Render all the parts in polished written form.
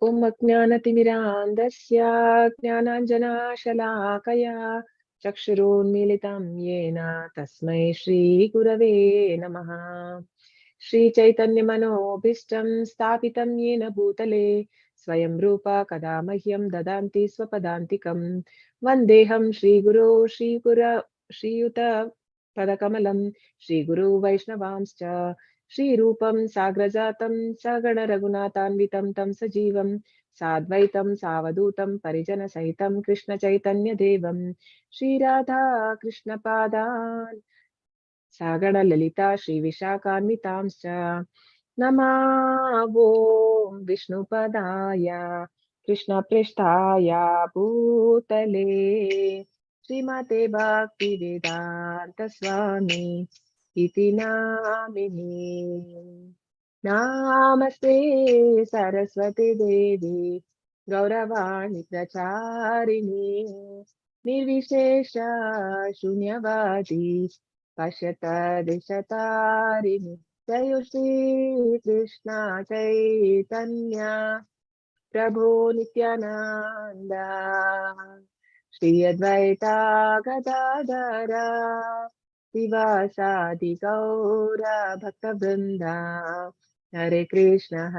Om Ajnanatimirandasya Jnananjanashalakaya Chakshurunmilitam Yena Tasmai Shri Gurave Namaha. Shri Chaitanya Manobhishtam Sthapitam Yena Bhutale Swayam Rupa Kadamahyam Dadanti Swapadantikam Vandeham Shri Guru Shri Gura Shri Yuta Padakamalam Shri Guru Vaishnavamscha Shri Rupam Sagrajatam Sagana Raghunatanvitam Tam Sajivam Sadvaitam Savadutam Parijana Sahitam Krishna Chaitanya Devam Shri Radha Krishna Padan Sagana Lalita Shri Vishakhanvitamscha Namavo Vishnu Padaya Krishna Prishtaya Bhutale Srimate Bhakti Vedanta Swami Iti Namini Namaste Saraswati Devi Gauravani Pracharini Nirvishesha Shunyavadi Pashyata Deshatarini Jayo Shri Krishna Chaitanya Prabhu Nityananda Shri Advaita Gadadara Sivasadi Gaura Bhakta Vrinda Hare Krishna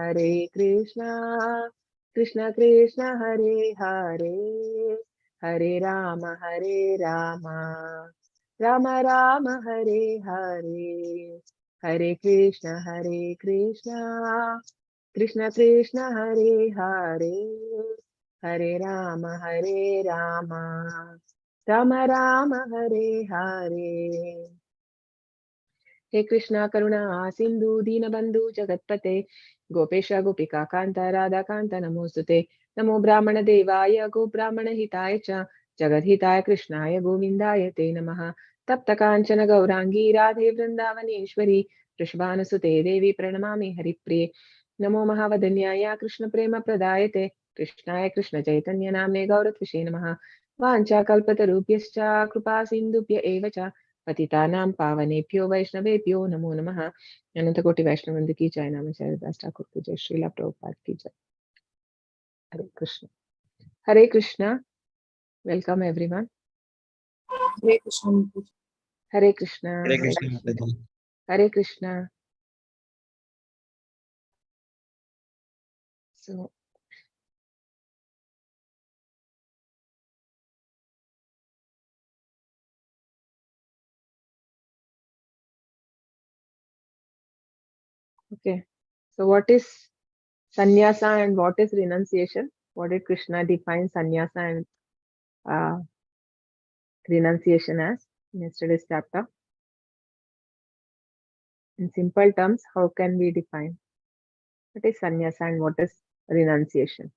Krishna Krishna Hare Hare Hare Rama Rama Rama Hare Hare Hare Krishna Krishna Krishna Hare Hare Hare Rama Rama Rama Hare Hare. He Krishna Karuna Sindhu Dinabandhu Jagatpate Gopesha Gopika Kanta Radha Kanta Namostute Namo Brahmana Devaya Go Brahmana Hitaya Cha Jagadhitaya Krishnaya Govindaya Te Namaha Tapta Kanchana Gaurangi Radhe Vrindavaneshwari Prishvanasute Devi Pranamami Haripriye Namo Mahavadanyaya Krishna Prema Pradayate Krishnaya Krishna Chaitanya Namne Gauratvishe Namaha Vancha Kalpatarubhyascha Kripa Sindhubhya Eva Cha पतितानां पावनेभ्यो वैष्णवेभ्यो नमो नमः। अनंत कोटि वैष्णव वृंद की जय। नमः दास ठाकुर की जय। श्रीला प्रभुपाद की जय। हरे Krishna welcome everyone. Hare Krishna Hare Krishna Hare Krishna Hare Krishna. So okay, so what is sannyasa and what is renunciation? What did Krishna define sannyasa and renunciation as in yesterday's chapter? In simple terms, how can we define what is sannyasa and what is renunciation?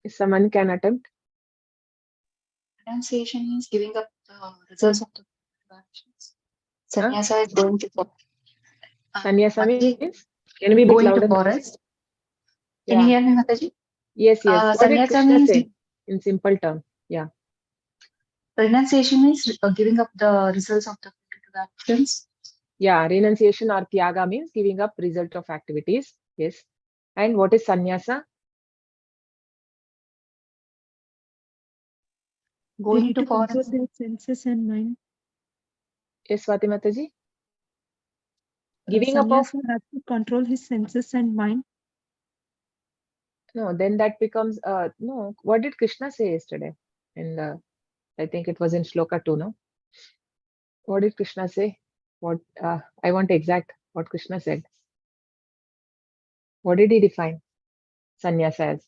Is someone can attempt? Renunciation is giving up the results of the actions. Sanyasa is going to Sanyasa Mataji, means? Can we be going louder? to forest. Can Yeah. you hear me, Mataji? Yes, yes. What did Sanyasa Krishna means say in simple terms? Yeah. renunciation is giving up the results of the actions. Yeah, renunciation or tyaga means giving up result of activities. Yes. And what is sannyasa? Going to forest. Control his senses and mind. Yes, Swati Mataji? Giving up of? Sanyasa has to control his senses and mind. No, then that becomes, no. What did Krishna say yesterday? In I think it was in Shloka 2, no? What did Krishna say? What, I want exact what Krishna said. What did he define sannyasa as?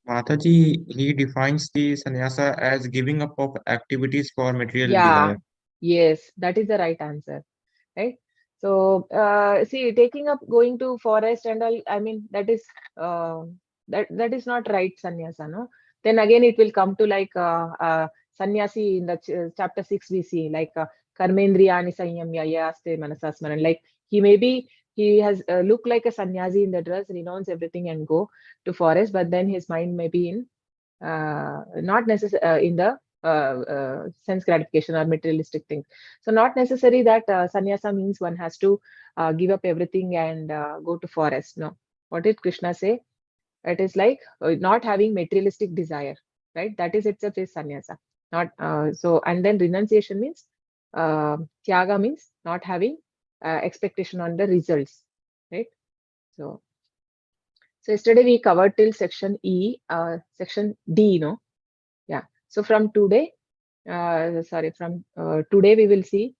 Mataji, he defines the sannyasa as giving up of activities for material Yeah, desire. yes, that is the right answer, right? So, see, taking up going to forest and all, I mean, that is that is not right sannyasa, no? Then again, it will come to like sannyasi in the chapter 6 we see like karmendriyani sanyamya yaste manasasmaran. Like he may be he has look like a sannyasi in the dress, renounce everything and go to forest, but then his mind may be in not necessarily in the sense gratification or materialistic things. So not necessary that sannyasa means one has to give up everything and go to forest. No. What did Krishna say? It is like not having materialistic desire, right? That is itself is sannyasa. Not so, and then renunciation means tyaga means not having expectation on the results, right? So, so yesterday we covered till section E, section D, no? Yeah. So from today, from today we will see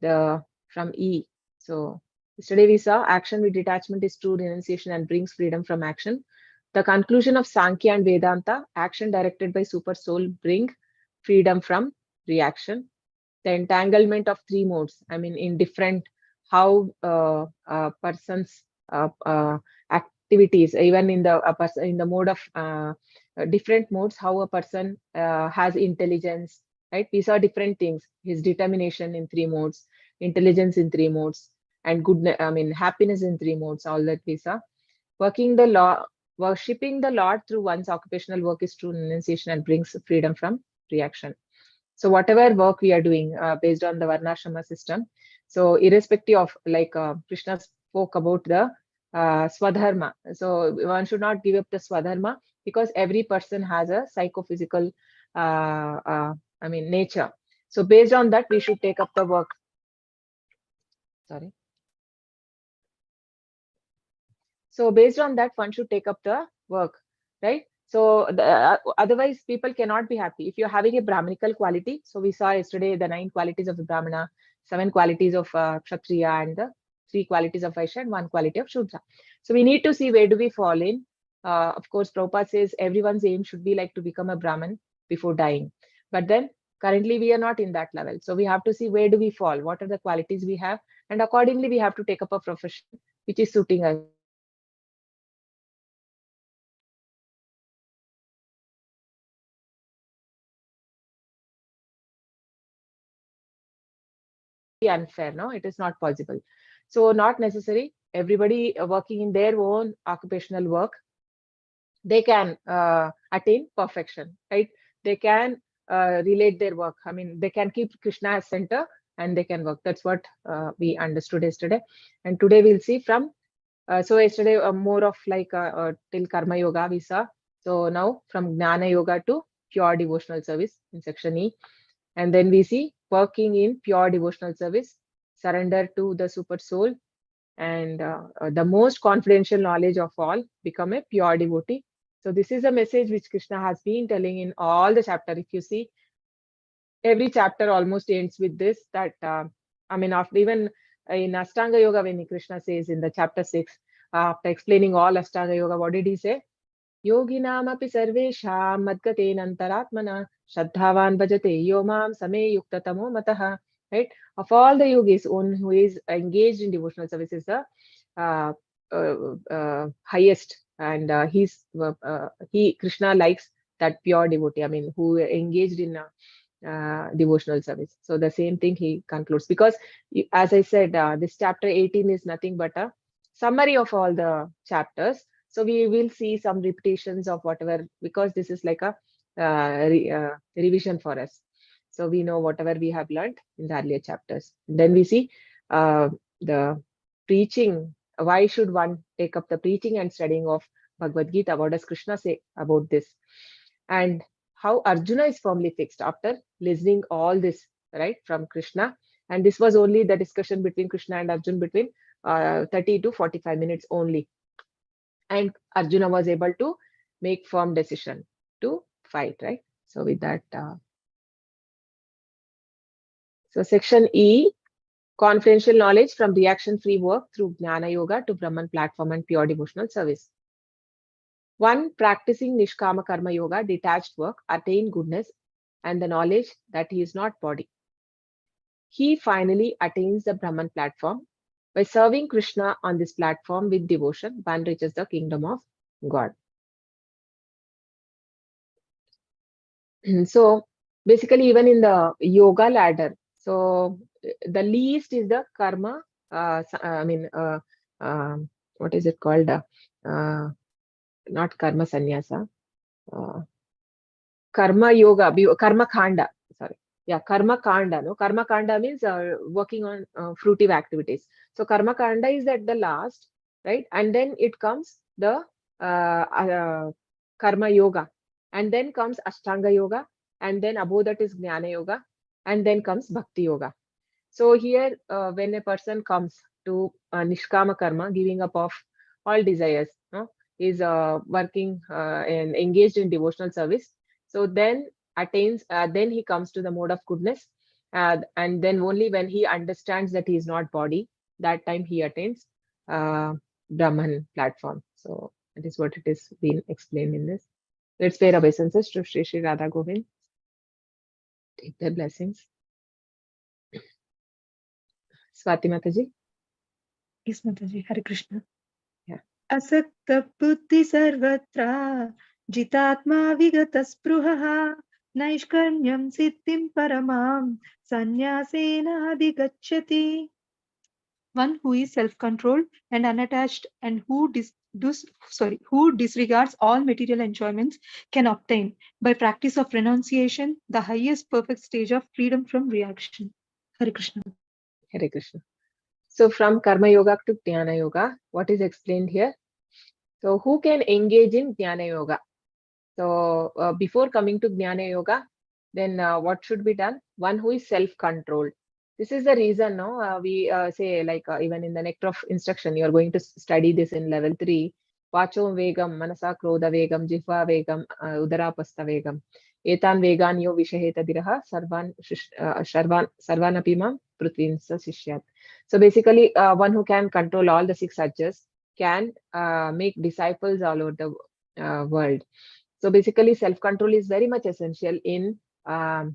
the from E. So yesterday we saw action with detachment is true renunciation and brings freedom from action. The conclusion of Sankhya and Vedanta, action directed by super soul bring freedom from reaction. The entanglement of three modes, I mean, in different how persons activities, even in the person in the mode of different modes, how a person has intelligence, right? We saw different things, his determination in three modes, intelligence in three modes, and goodness, I mean, happiness in three modes, all that we saw. Working the law, worshipping the Lord through one's occupational work is true renunciation and brings freedom from reaction. So whatever work we are doing based on the Varnashrama system, so irrespective of like Krishna spoke about the Swadharma. So one should not give up the Swadharma because every person has a psychophysical, I mean, nature. So based on that, we should take up the work. Sorry. So based on that, one should take up the work, right? So otherwise, people cannot be happy. If you're having a Brahminical quality, so we saw yesterday the 9 qualities of the Brahmana, 7 qualities of Kshatriya, and the 3 qualities of Vaishya, and 1 quality of Shudra. So we need to see where do we fall in. Of course, Prabhupada says everyone's aim should be like to become a Brahmin before dying. But then currently we are not in that level. So we have to see where do we fall, what are the qualities we have, and accordingly we have to take up a profession which is suiting us. Unfair, no, it is not possible. So not necessary everybody working in their own occupational work, they can attain perfection, right? They can relate their work, I mean, they can keep Krishna as center and they can work. That's what we understood yesterday, and today we'll see from so yesterday more of like till karma yoga we saw. So now from Jnana yoga to pure devotional service in section E. And then we see working in pure devotional service, surrender to the super soul, and the most confidential knowledge of all, become a pure devotee. So this is a message which Krishna has been telling in all the chapter. If you see, every chapter almost ends with this, that I mean, after even in Ashtanga Yoga, when Krishna says in the chapter 6, after explaining all Ashtanga Yoga, what did he say? Yoginamapi sarvesham madgatenantaratmana shraddhavan bhajate yomam same yuktatamo mataha. Right? Of all the yogis, one who is engaged in devotional service is the highest, and Krishna likes that pure devotee. I mean, who engaged in devotional service. So the same thing he concludes, because as I said, this chapter 18 is nothing but a summary of all the chapters. So we will see some repetitions of whatever, because this is like a revision for us. So we know whatever we have learned in the earlier chapters. Then we see the preaching. Why should one take up the preaching and studying of Bhagavad Gita? What does Krishna say about this? And how Arjuna is firmly fixed after listening all this, right, from Krishna. And this was only the discussion between Krishna and Arjuna between 30 to 45 minutes only. And Arjuna was able to make firm decision to fight, right? So with that, so section E, confidential knowledge from reaction-free work through Jnana Yoga to Brahman platform and pure devotional service. One practicing Nishkama Karma Yoga, detached work, attain goodness and the knowledge that he is not body. He finally attains the Brahman platform. By serving Krishna on this platform with devotion, one reaches the kingdom of God. So basically, even in the yoga ladder, so the least is the karma, what is it called? Not karma sannyasa. Karma yoga, karma kanda. Sorry. Yeah, karma kanda. No, karma kanda means working on fruitive activities. So karma kanda is at the last, right? And then it comes the karma yoga, and then comes ashtanga yoga, and then above that is jnana yoga, and then comes bhakti yoga. So here, when a person comes to nishkama karma, giving up of all desires, no, is working and engaged in devotional service. So then then he comes to the mode of goodness, and then only when he understands that he is not body, that time he attains Brahman platform. So that is what it is being explained in this. Let's pay our obeisances to Shri Shri Radha Govind. Take their blessings. Swati Mataji. Yes, Mataji. Hare Krishna. Yeah. Asakta buddhi sarvatra jitatma vigata spruhaha naishkarmyam siddhim paramam sanyasena adhigacchati. One who is self-controlled and unattached and who disregards all material enjoyments can obtain, by practice of renunciation, the highest perfect stage of freedom from reaction. Hare Krishna. Hare Krishna. So from Karma Yoga to Jnana Yoga, what is explained here? So who can engage in Jnana Yoga? So before coming to Jnana Yoga, then what should be done? One who is self-controlled. This is the reason, no, we say like even in the nectar of instruction, you are going to study this in level 3. Vacho vegam, manasa krodha vegam, jihva vegam, udarapasta vegam. Etan vegan yo vishaheta diraha sarvanapimam prutvinsa sishyat. So basically, one who can control all the 6 urges can make disciples all over the world. So basically, self-control is very much essential in a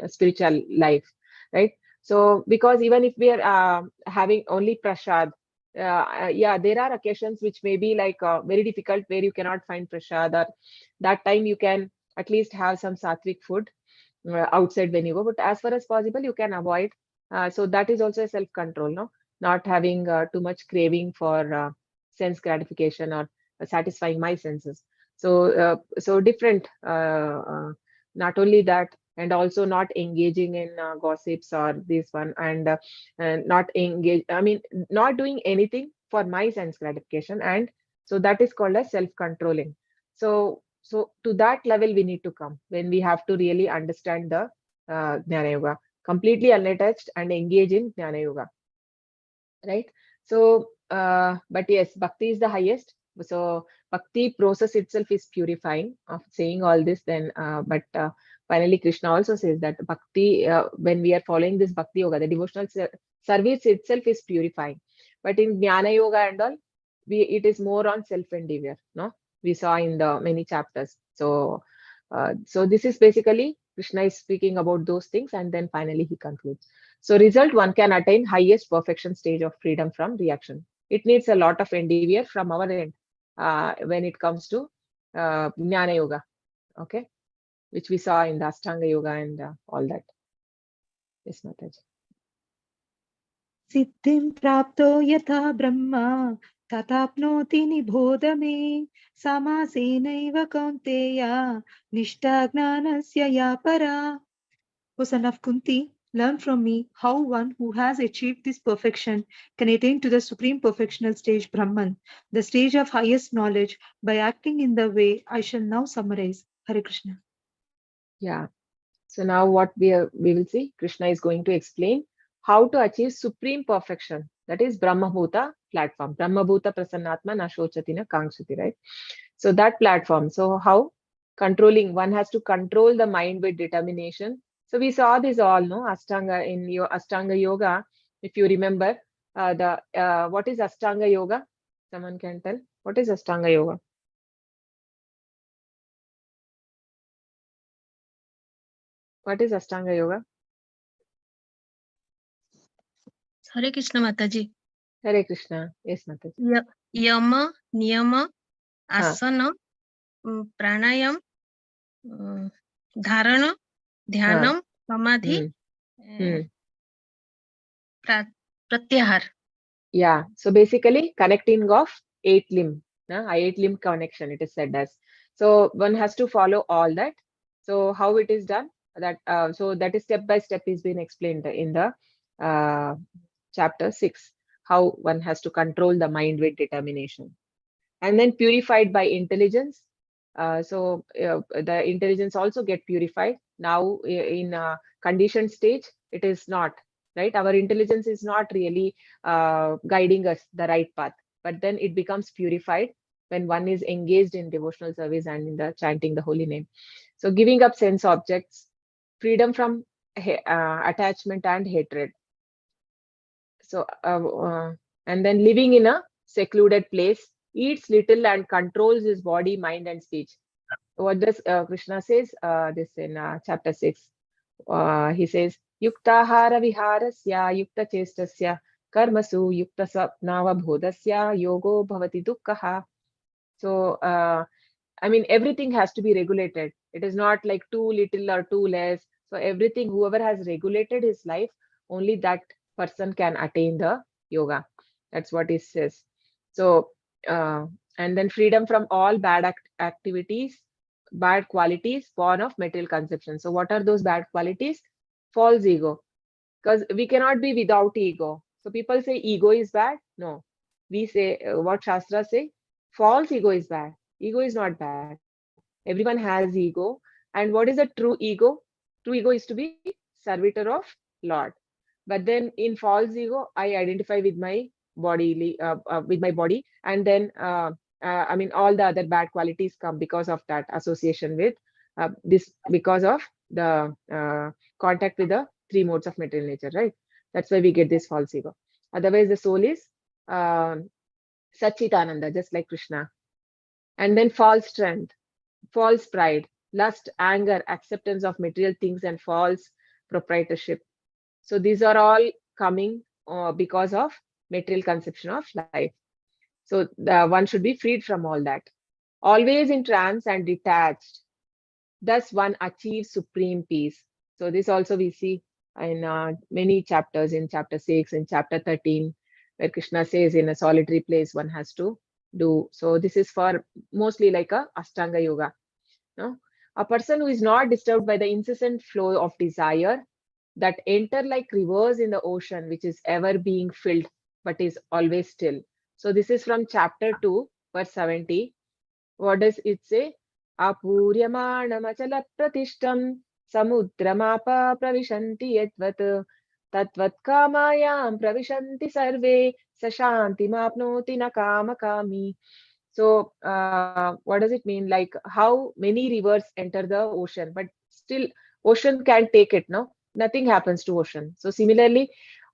spiritual life, right? So because even if we are having only prasad, yeah, there are occasions which may be like very difficult where you cannot find prasad, or that time you can at least have some sattvic food outside when you go. But as far as possible, you can avoid. So that is also a self-control, no? Not having too much craving for sense gratification or satisfying my senses. So different. Not only that, and also not engaging in gossips or this one, and not engage. I mean, not doing anything for my sense gratification, and so that is called as self-controlling. So to that level we need to come when we have to really understand the Jnana Yoga, completely unattached and engage in Jnana Yoga, right? So, but yes, Bhakti is the highest. So Bhakti process itself is purifying. Of saying all this, then, but finally Krishna also says that Bhakti, when we are following this Bhakti Yoga, the devotional service itself is purifying. But in Jnana Yoga and all, it is more on self-endeavor, no? We saw in the many chapters. So, so this is basically Krishna is speaking about those things, and then finally he concludes. So result, one can attain highest perfection stage of freedom from reaction. It needs a lot of endeavor from our end when it comes to Jnana Yoga, okay, which we saw in the Ashtanga Yoga and all that. Yes, Mataji. Siddhim prapto yatha brahma tatapnoti nibodha me samasenaiva kaunteya nishta gnanasya ya para. O son of Kunti, learn from me how one who has achieved this perfection can attain to the supreme perfectional stage Brahman, the stage of highest knowledge, by acting in the way I shall now summarize. Hare Krishna. Yeah. So now what we will see, Krishna is going to explain how to achieve supreme perfection. That is Brahmabhuta platform. Brahmabhuta Prasannatma Nashochati na Kangshati, right? So that platform. So how? Controlling. One has to control the mind with determination. So we saw this all, no? Ashtanga in your Ashtanga Yoga. If you remember, what is Ashtanga Yoga? Someone can tell. What is Ashtanga Yoga? What is Ashtanga Yoga? Hare Krishna Mataji. Hare Krishna. Yes, Mataji. Yama, Niyama, Asana, Pranayam, Dharana, Dhyanam, Samadhi, Pratyahar. Yeah, so basically connecting of 8 limb, eight limb connection, it is said as. So one has to follow all that. So how it is done? So that is step by step is being explained in the uh, chapter 6. How one has to control the mind with determination, and then purified by intelligence. The intelligence also get purified. Now in conditioned stage, it is not, right. Our intelligence is not really guiding us the right path, but then it becomes purified when one is engaged in devotional service and in the chanting the holy name. So giving up sense objects, freedom from attachment and hatred. So and then living in a secluded place, eats little and controls his body, mind and speech. What does Krishna says this in chapter 6? He says, Yuktahara viharasya yukta chestasya karmasu yukta sapnava bodhasya yogo bhavati dukkaha. So I mean, everything has to be regulated. It is not like too little or too less. So everything, whoever has regulated his life, only that person can attain the yoga. That's what it says. So, and then freedom from all bad activities, bad qualities born of material conception. So what are those bad qualities? False ego. Because we cannot be without ego. So people say ego is bad. No. We say, what Shastra say? False ego is bad. Ego is not bad. Everyone has ego. And what is a true ego? True ego is to be servitor of Lord. But then in false ego, I identify with my body, and then I mean, all the other bad qualities come because of that association with this, because of the contact with the three modes of material nature, right? That's why we get this false ego. Otherwise, the soul is Satchitananda, just like Krishna. And then false strength, false pride, lust, anger, acceptance of material things, and false proprietorship. So these are all coming because of material conception of life. So one should be freed from all that. Always in trance and detached. Thus one achieves supreme peace. So this also we see in many chapters, in chapter 6, in chapter 13, where Krishna says in a solitary place one has to do. So this is for mostly like a Ashtanga yoga. No? A person who is not disturbed by the incessant flow of desire that enter like rivers in the ocean, which is ever being filled, but is always still. So this is from chapter 2, verse 70. What does it say? Apuryamanamachala pratishtam samudramapa pravishanti yadvat tatvat kamayam pravishanti sarve sashanti mapnoti nakama kami. So what does it mean? Like how many rivers enter the ocean, but still ocean can't take it, no? Nothing happens to ocean. So similarly,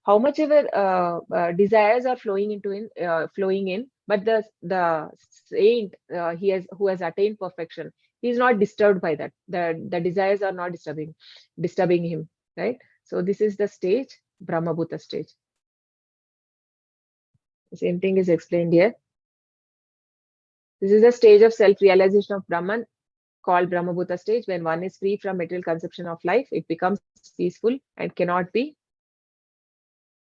how much ever desires are flowing in, but the saint who has attained perfection, he is not disturbed by that. The desires are not disturbing him, right? So this is the stage, Brahmabhuta stage. The same thing is explained here. This is the stage of self-realization of Brahman, called Brahmabhuta stage. When one is free from material conception of life, it becomes peaceful and cannot be,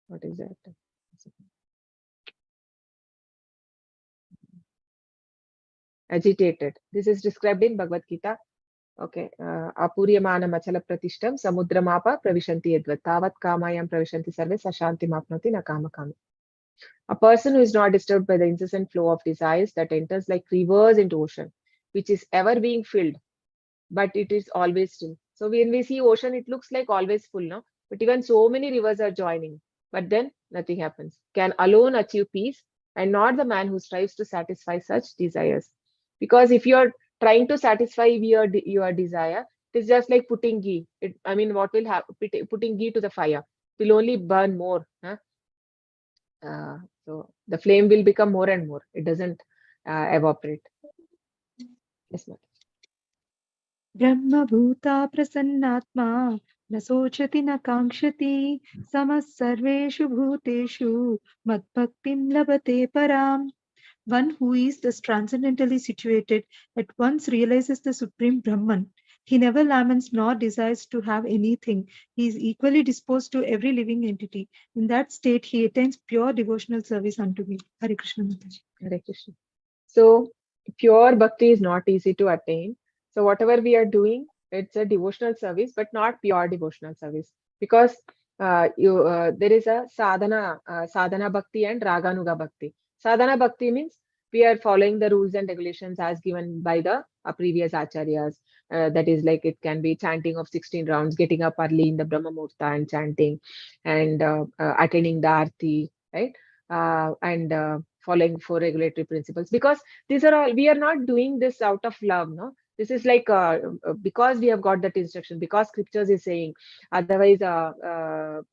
what is that? Agitated. This is described in Bhagavad Gita. Okay. Apuryamana machala pratishtam samudramapa pravishanti yadvat tavat kamayam pravishanti sarve sashanti mapnoti nakama kami. A person who is not disturbed by the incessant flow of desires that enters like rivers into ocean, which is ever being filled, but it is always still. So when we see ocean, it looks like always full, no? But even so many rivers are joining, but then nothing happens. Can alone achieve peace, and not the man who strives to satisfy such desires. Because if you are trying to satisfy your desire, it is just like putting ghee. I mean, what will happen? Putting ghee to the fire, it will only burn more. Huh? So the flame will become more and more. It doesn't evaporate. Yes, ma'am. ब्रह्मभूता प्रसन्नात्मा न शोचति न काङ्क्षति समः सर्वेषु भूतेषु मद्भक्तिं लभते पराम्. One who is thus transcendentally situated at once realizes the Supreme Brahman He never laments nor desires to have anything. He is equally disposed to every living entity. In that state, he attains pure devotional service unto me. Hare Krishna Mataji. Hare Krishna. So pure bhakti is not easy to attain. So whatever we are doing, it's a devotional service, but not pure devotional service, because there is a sadhana bhakti and raganuga bhakti. Sadhana bhakti means we are following the rules and regulations as given by the previous acharyas. That is like it can be chanting of 16 rounds, getting up early in the Brahma Muhurta and chanting, and attending the arti, right? And following four regulatory principles, because these are all, we are not doing this out of love, no. This is like because we have got that instruction, because scriptures is saying, otherwise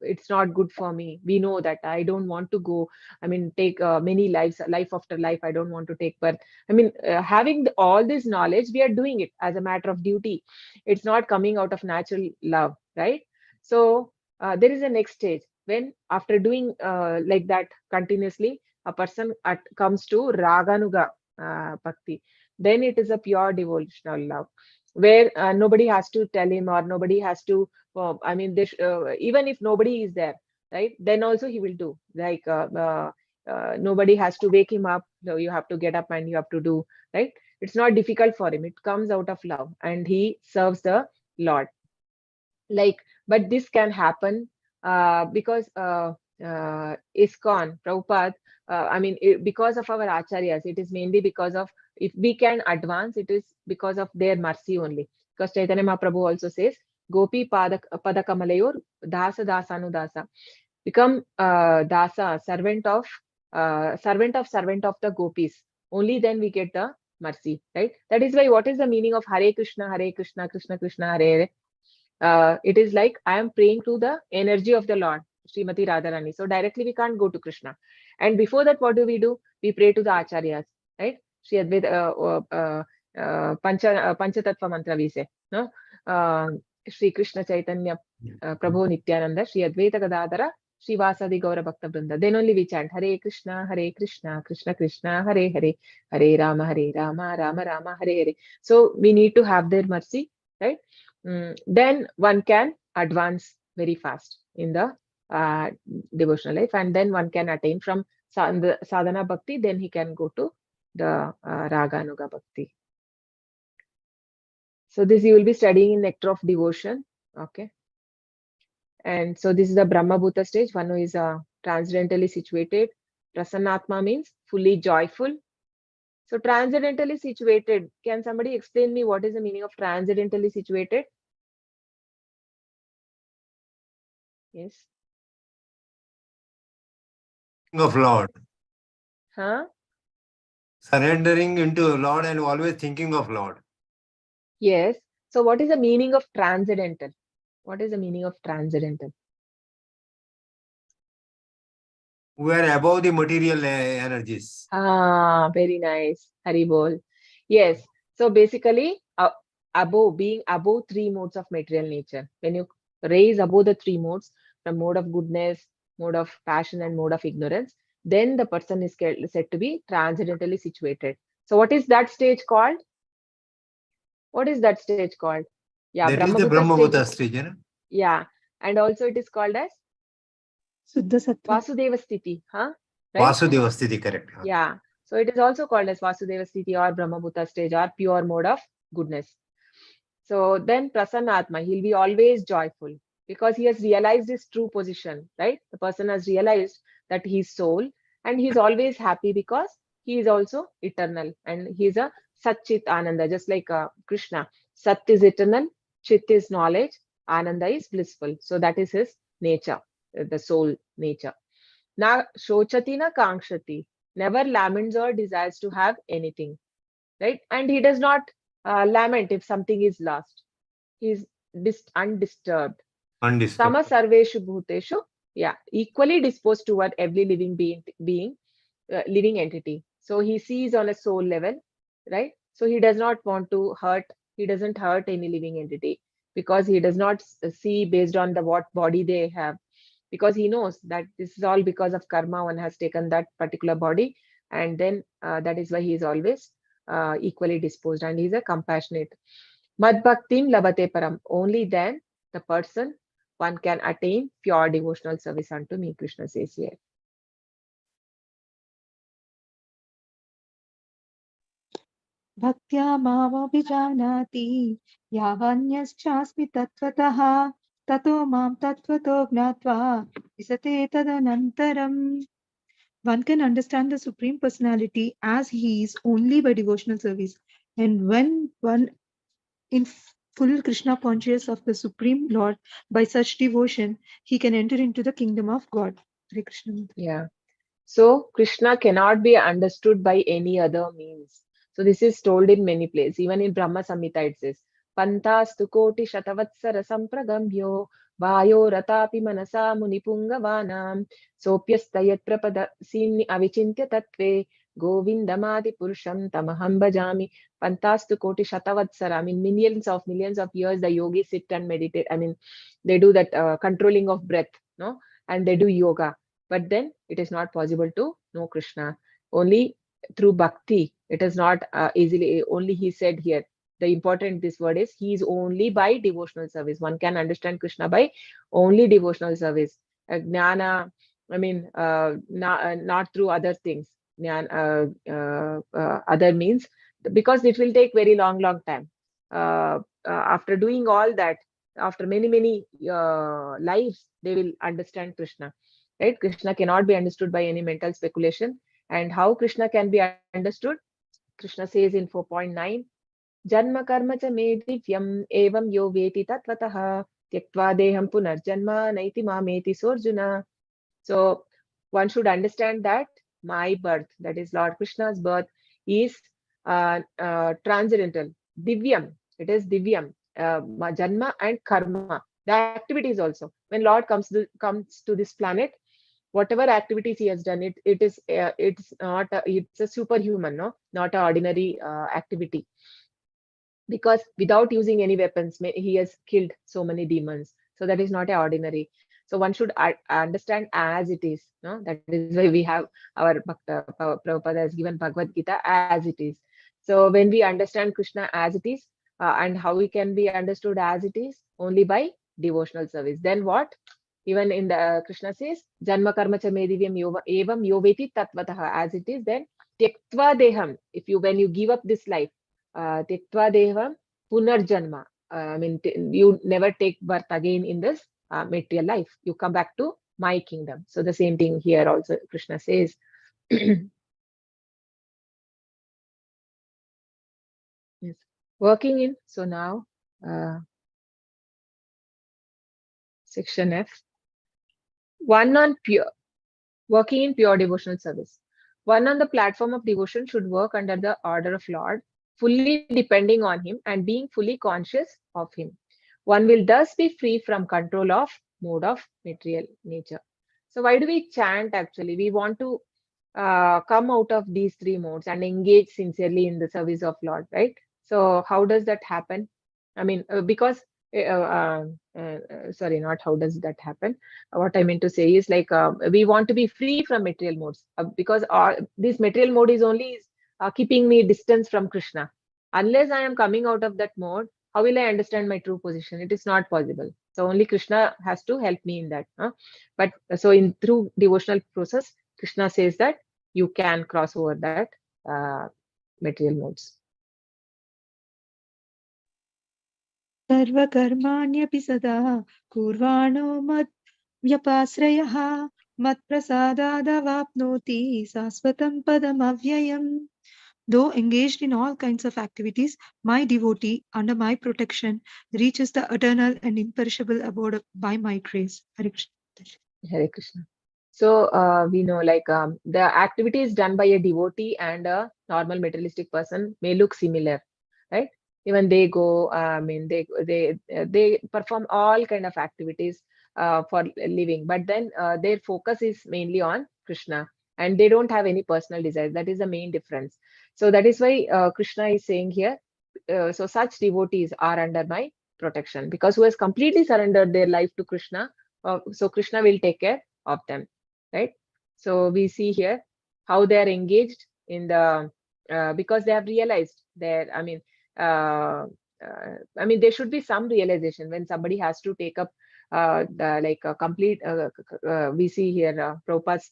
it's not good for me. We know that I don't want to go, I mean, take many lives, life after life, I don't want to take birth. I mean, having all this knowledge, we are doing it as a matter of duty. It's not coming out of natural love, right? So there is a next stage, when after doing like that continuously, a person comes to raganuga bhakti. Then it is a pure devotional love, where nobody has to tell him, or nobody has to I mean, even if nobody is there, right, then also he will do, like nobody has to wake him up, so you have to get up and you have to do, right? It's not difficult for him, it comes out of love, and he serves the Lord. Like, but this can happen because ISKCON, Prabhupada, I mean, because of our acharyas, it is mainly because of, if we can advance, it is because of their mercy only. Because Chaitanya Mahaprabhu also says, Gopi Padakamalayur Dasa Dasanudasa. Become Dasa, servant of the gopis. Only then we get the mercy, right? That is why, what is the meaning of Hare Krishna, Krishna Krishna, Hare Hare? It is like I am praying to the energy of the Lord, Srimati Radharani. So directly we can't go to Krishna. And before that, what do? We pray to the acharyas, right? Shri Advaita Panchatattva mantra we say, no? Shri Krishna Chaitanya Prabhu Nityananda, Shri Advaita Gadadhara, Shri Vasadi Gaura Bhakta Vrinda. Then only we chant Hare Krishna, Krishna Krishna, Hare Hare, Hare Rama, Rama Rama, Hare Hare. So we need to have their mercy, right? Then one can advance very fast in the devotional life, and then one can attain from the sadhana bhakti, then he can go to the raganuga bhakti. So this you will be studying in Nectar of Devotion, okay? And so this is the Brahma Bhuta stage, one who is transcendentally situated. Prasannatma means fully joyful. So transcendentally situated, can somebody explain me what is the meaning of transcendentally situated? Yes. Of Lord. Huh? Surrendering into Lord and always thinking of Lord. Yes. So what is the meaning of transcendental? What is the meaning of transcendental? We are above the material energies. Ah, very nice. Haribol. Yes. So basically, being above three modes of material nature. When you raise above the three modes, the mode of goodness, mode of passion, and mode of ignorance, then the person is said to be transcendentally situated. So what is that stage called? What is that stage called? Yeah, That is the Brahma Bhuta stage. Yeah. And also it is called as Suddha Sattva. Vasudeva Sthiti, huh? Right? Vasudeva Sthiti, correct. Yeah. So it is also called as Vasudeva Sthiti or Brahma Bhuta stage or pure mode of goodness. So then Prasannatma, he'll be always joyful because he has realized his true position, right? The person has realized that he's soul, and he's always happy because he is also eternal, and he's a Satchit Ananda, just like Krishna. Sat is eternal, Chit is knowledge, Ananda is blissful. So that is his nature, the soul nature. Now, Shochati na Kankshati, never laments or desires to have anything, right? And he does not lament if something is lost. He is undisturbed. Sama sarveshu bhuteshu, yeah, equally disposed toward every living living entity. So he sees on a soul level, right? So he does not want to hurt. He doesn't hurt any living entity because he does not see based on what body they have, because he knows that this is all because of karma. One has taken that particular body, and then that is why he is always equally disposed, and he is a compassionate. Mad bhaktim labate param. Only then the person, one can attain pure devotional service unto me, Krishna says here. भक्त्या मामभिजानाति यावन्यश्चास्मि तत्त्वतः ततो मां तत्त्वतो ज्ञात्वा विसते तदनन्तरम्. One can understand the Supreme Personality as he is only by devotional service. And when one in full Krishna conscious of the Supreme Lord by such devotion, he can enter into the kingdom of God. Hare Krishna. Yeah. So Krishna cannot be understood by any other means. So this is told in many places. Even in Brahma Samhita it says, Pantastu koti shatavatsara sampragambyo vayo ratapi manasa munipungavanam sopyastayat prapada sini avichintya tatve govindamadi purusham tamaham bhajami. Pantastu koti shatavatsara. I mean, millions of years the yogis sit and meditate. I mean, they do that controlling of breath, no? And they do yoga. But then it is not possible to know Krishna. Only through bhakti. It is not easily, only he said here. The important this word is, he is only by devotional service. One can understand Krishna by only devotional service. Jnana, I mean, not through other things. Other means, because it will take very long time. After doing all that, after many lives, they will understand Krishna. Right? Krishna cannot be understood by any mental speculation. And how Krishna can be understood? Krishna says in 4.9, Janma karma cha me divyam evam yo veti tatvataha tyaktva deham punarjanma naiti mameti sorjuna. So one should understand that my birth, that is Lord Krishna's birth, is transcendental, divyam. It is divyam, janma and karma. The activities also. When Lord comes to this planet, whatever activities he has done, it's not it's a superhuman, no, not an ordinary activity, because without using any weapons he has killed so many demons. So that is not an ordinary. So one should understand as it is, no? That is why we have our Prabhupada has given Bhagavad Gita as it is. So when we understand Krishna as it is, and how we can be understood as it is, only by devotional service, then what? Even in the Krishna says, Janma karma cha me divyam evam yoveti tatvatah, as it is, then tyaktva deham, when you give up this life, tyaktva deham punarjanma, I mean, you never take birth again in this material life. You come back to my kingdom. So the same thing here also Krishna says. Yes. Working in, so now section F. One on pure, working in pure devotional service. One on the platform of devotion should work under the order of Lord, fully depending on him and being fully conscious of him. One will thus be free from control of mode of material nature. So why do we chant actually? We want to come out of these three modes and engage sincerely in the service of Lord, right? So how does that happen? I mean, because sorry, not how does that happen. What I meant to say is, like, we want to be free from material modes, because this material mode is only keeping me distance from Krishna. Unless I am coming out of that mode, how will I understand my true position? It is not possible. So only Krishna has to help me in that. But so through devotional process, Krishna says that you can cross over that material modes. सर्वकर्माण्यपि सदा कुर्वाणो मद्व्यपाश्रयः मत्प्रसादादवाप्नोति शाश्वतं पदमव्ययम्. Though engaged in all kinds of activities, my devotee, under my protection, reaches the eternal and imperishable abode by my grace. Hare Krishna. Hare Krishna. So we know, like, the activities done by a devotee and a normal materialistic person may look similar, right? Even they go, I mean, they perform all kind of activities for living, but then their focus is mainly on Krishna, and they don't have any personal desires. That is the main difference. So that is why Krishna is saying here, so such devotees are under my protection, because who has completely surrendered their life to Krishna, so Krishna will take care of them, right? So we see here how they are engaged in the, because they have realized their, I mean, I mean, there should be some realization when somebody has to take up like a complete, we see here Prabhupada's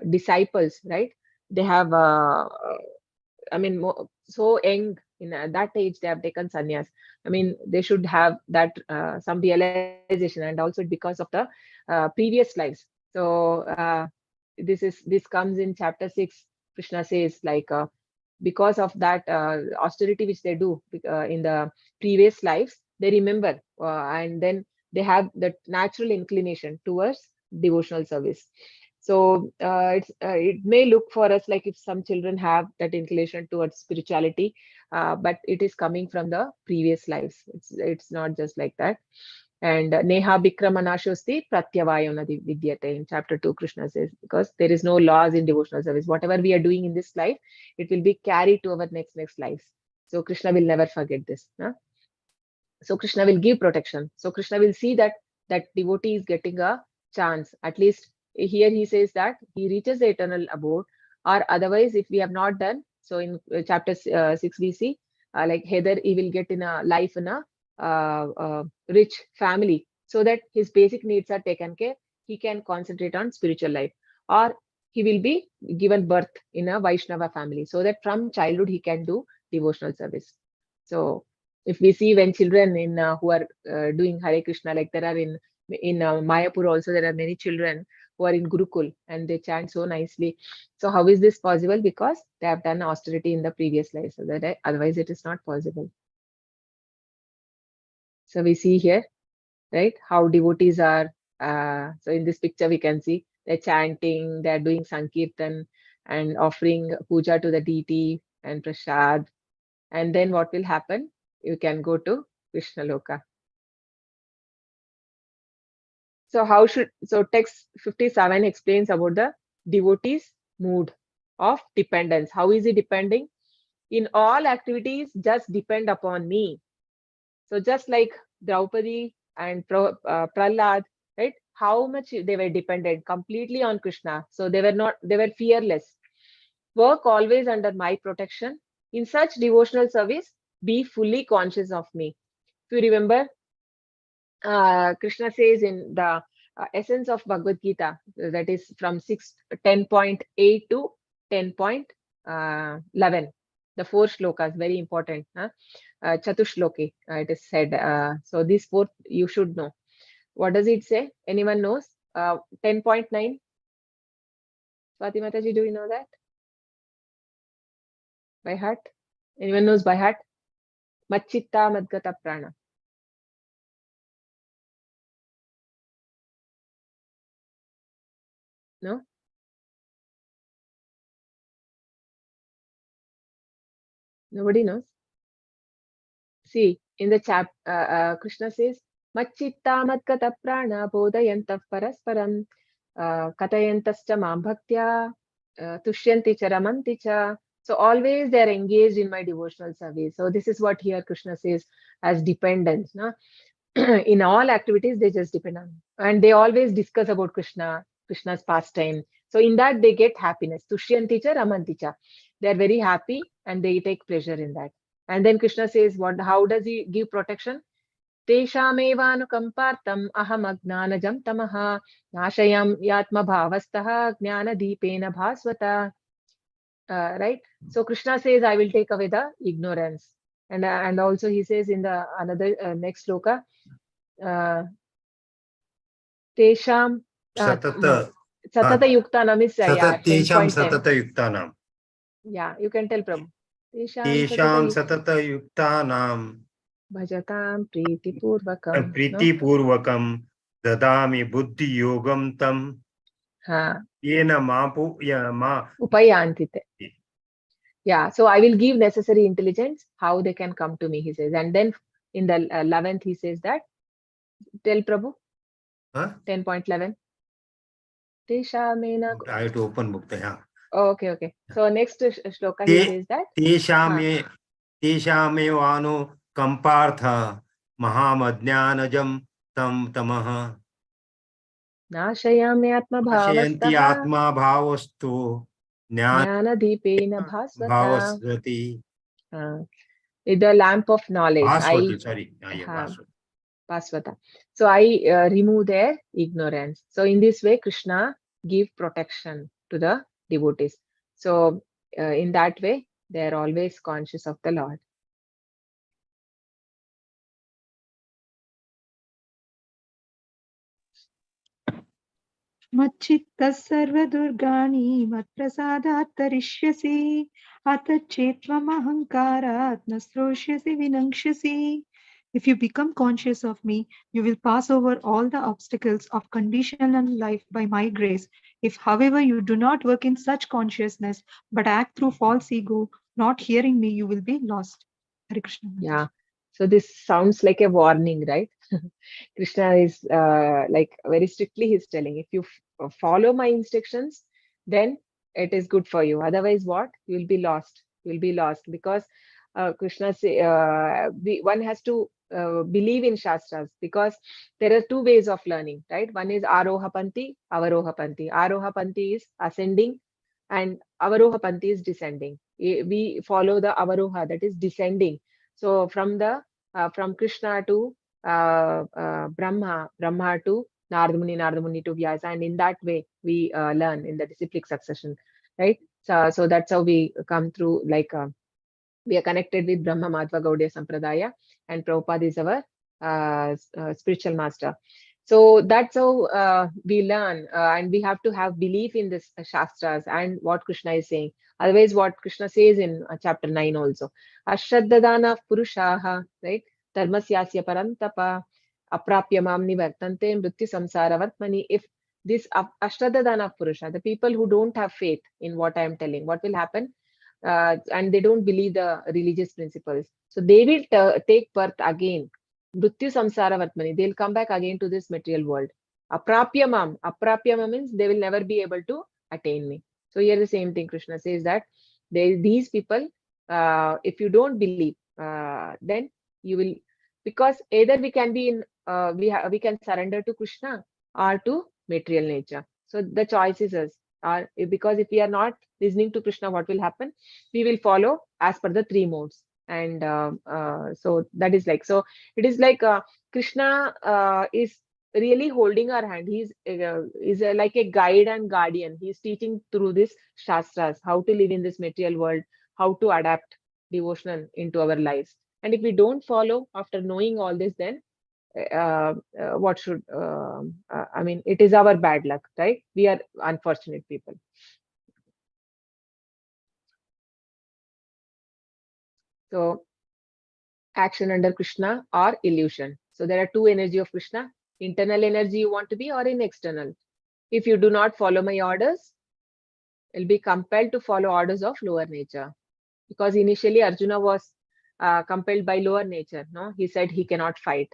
disciples, right? They have, I mean, so young in that age, they have taken sannyas. I mean, they should have that some realization, and also because of the previous lives. So this comes in chapter 6. Krishna says like because of that austerity which they do in the previous lives, they remember and then they have that natural inclination towards devotional service. So it may look for us like if some children have that inclination towards spirituality, but it is coming from the previous lives. It's not just like that. And Neha Bikramanashosti Pratyavayona Vidyate in chapter 2, Krishna says, because there is no laws in devotional service. Whatever we are doing in this life, it will be carried to our next lives. So Krishna will never forget this. Huh? So Krishna will give protection. So Krishna will see that devotee is getting a chance. At least here he says that he reaches the eternal abode, or otherwise if we have not done, so in chapter 6 we see like either he will get in a life in a rich family, so that his basic needs are taken care, he can concentrate on spiritual life, or he will be given birth in a Vaishnava family, so that from childhood he can do devotional service. So if we see when children in who are doing Hare Krishna, like there are in Mayapur also, there are many children who are in Gurukul and they chant so nicely. So how is this possible? Because they have done austerity in the previous life, so that otherwise it is not possible. So we see here, right, how devotees are. So in this picture we can see they're chanting, they're doing Sankirtan and offering puja to the deity and prasad. And then what will happen? You can go to Krishna Loka. So text 57 explains about the devotee's mood of dependence. How is he depending? In all activities, just depend upon me. So just like Draupadi and Prahlad, right? How much they were dependent completely on Krishna. So they were fearless. Work always under my protection. In such devotional service, be fully conscious of me. If you remember, Krishna says in the essence of Bhagavad Gita, that is from 10.8 to 10.11. The 4 shlokas, very important. Chatushloki, it is said. So these 4 you should know. What does it say? Anyone knows? 10.9. Swati Mataji, do you know that? By heart? Anyone knows by heart? Machitta Madgata Prana. No? Nobody knows? See, in the Krishna says, Machitta Madgata Prana Bodhayantah Parasparam Katayantascha Mam Bhaktya Tushyanti cha Ramanti cha. So always they are engaged in my devotional service. So this is what here Krishna says as dependence. No? In all activities, they just depend on. And they always discuss about Krishna's pastime. So in that they get happiness. Tushyanti cha Ramanti cha. They are very happy and they take pleasure in that. And then Krishna says, how does he give protection? Teshamevanukampartam aham agnanajam tamaha nashayam yatma bhavastaha gnana deepena bhasvata. Right? So Krishna says, I will take away the ignorance. And also he says in the another next sloka, Tesham Satata yuktanam is Tesham 10.10. Satata Yuktanam. Yeah, you can tell Prabhu. Tesham Satata Yuktanam Bhajatam Priti Purvakam. Priti Purvakam Dadami Buddhi Yogam Tam Yena Mapu Ma Upayantite. Yeah, so I will give necessary intelligence how they can come to me, he says. And then in the 11th, he says that, tell Prabhu, 10.11. I have to open book. Yeah. Oh, okay. So next shloka, he says that. Teshame vanu kampartha mahamadnyanajam tam tamaha. Nashayami atma bhavastu Jnana Deepena Bhasvata. bhavasvati. The lamp of knowledge. Sorry. Yeah, Paswata. Paswata. So I remove their ignorance. So in this way, Krishna give protection to the devotees. So in that way, they are always conscious of the Lord. मच्चित्तः सर्वदुर्गाणि मत्प्रसादात् तरिष्यसि अतच्चेत्त्वमहङ्कारात् न श्रोष्यसि विनङ्क्ष्यसि. If you become conscious of me, you will pass over all the obstacles of conditional life by my grace. If, however, you do not work in such consciousness, but act through false ego, not hearing me, you will be lost. Hare Krishna. Yeah. So this sounds like a warning, right? Krishna is like very strictly he's telling, if you follow my instructions, then it is good for you. Otherwise, what? You will be lost. You will be lost because Krishna say one has to believe in Shastras, because there are two ways of learning, right? One is Aroha Panti, Avaroha Panti. Aroha Panti is ascending and Avaroha Panti is descending. We follow the Avaroha, that is descending. So from Krishna to Brahma to Narada Muni to Vyasa, and in that way we learn in the disciplic succession, right? So that's how we come through, like we are connected with Brahma Madhva Gaudiya Sampradaya, and Prabhupada is our spiritual master. So that's how we learn, and we have to have belief in this Shastras and what Krishna is saying. Otherwise, what Krishna says in chapter 9 also, Ashraddadana Purushaha, right? Dharmasyasya Parantapa, Aprapya Mam Nivartante, Mrityu Samsara Vatmani. If this Ashraddadana Purusha, the people who don't have faith in what I am telling, what will happen? And they don't believe the religious principles. So they will take birth again. Mrityu samsara vatmani. They'll come back again to this material world. Aprapya mam. Aprapya mam means they will never be able to attain me. So here the same thing Krishna says, that these people, if you don't believe, then you will, because either we can be in, we can surrender to Krishna or to material nature. So the choice is us. Because if we are not listening to Krishna, what will happen? We will follow as per the three modes. And so that is like, so it is like Krishna is really holding our hand. He's like a guide and guardian. He's teaching through this Shastras, how to live in this material world, how to adapt devotional into our lives. And if we don't follow after knowing all this, then what should I mean, it is our bad luck, right? We are unfortunate people. So action under Krishna or illusion. So there are two energy of Krishna: internal energy you want to be, or in external. If you do not follow my orders, you'll be compelled to follow orders of lower nature. Because initially Arjuna was compelled by lower nature. No, he said he cannot fight.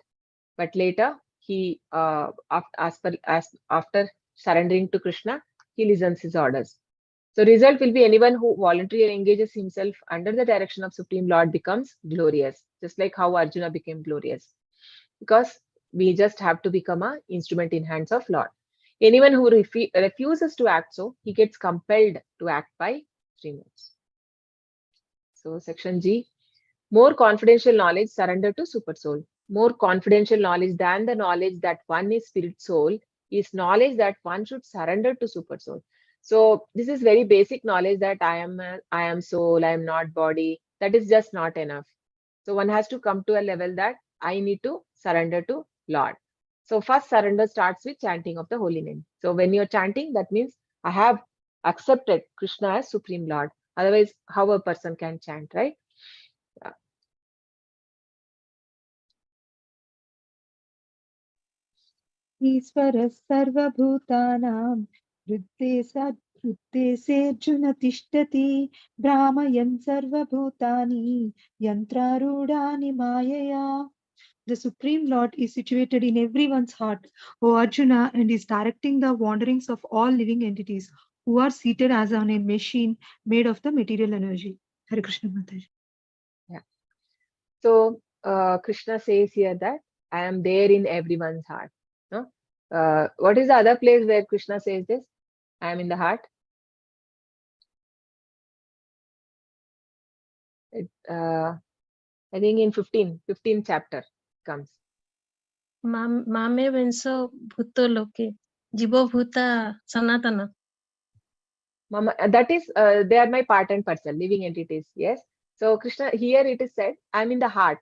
But later, he after surrendering to Krishna, he listens his orders. So result will be anyone who voluntarily engages himself under the direction of Supreme Lord becomes glorious, just like how Arjuna became glorious. Because we just have to become an instrument in hands of Lord. Anyone who refuses to act so, he gets compelled to act by three modes. So section G, more confidential knowledge, surrender to super soul. More confidential knowledge than the knowledge that one is spirit soul is knowledge that one should surrender to super soul. So this is very basic knowledge that I am soul, I am not body. That is just not enough. So one has to come to a level that I need to surrender to Lord. So first surrender starts with chanting of the holy name. So when you're chanting, that means I have accepted Krishna as Supreme Lord. Otherwise, how a person can chant, right? ईश्वरः सर्वभूतानां हृद्देशेऽर्जुन तिष्ठति भ्रामयन् सर्वभूतानि यन्त्रारूढानि मायया. The Supreme Lord is situated in everyone's heart, O Arjuna, and is directing the wanderings of all living entities who are seated as on a machine made of the material energy. Hare Krishna Mataji. Yeah. So Krishna says here that I am there in everyone's heart. No? What is the other place where Krishna says this? I am in the heart. I think in 15th chapter comes. Mame venso bhuto loke. Jibo bhuta sanatana. Mama, that is, they are my part and parcel, living entities. Yes. So Krishna, here it is said, I'm in the heart.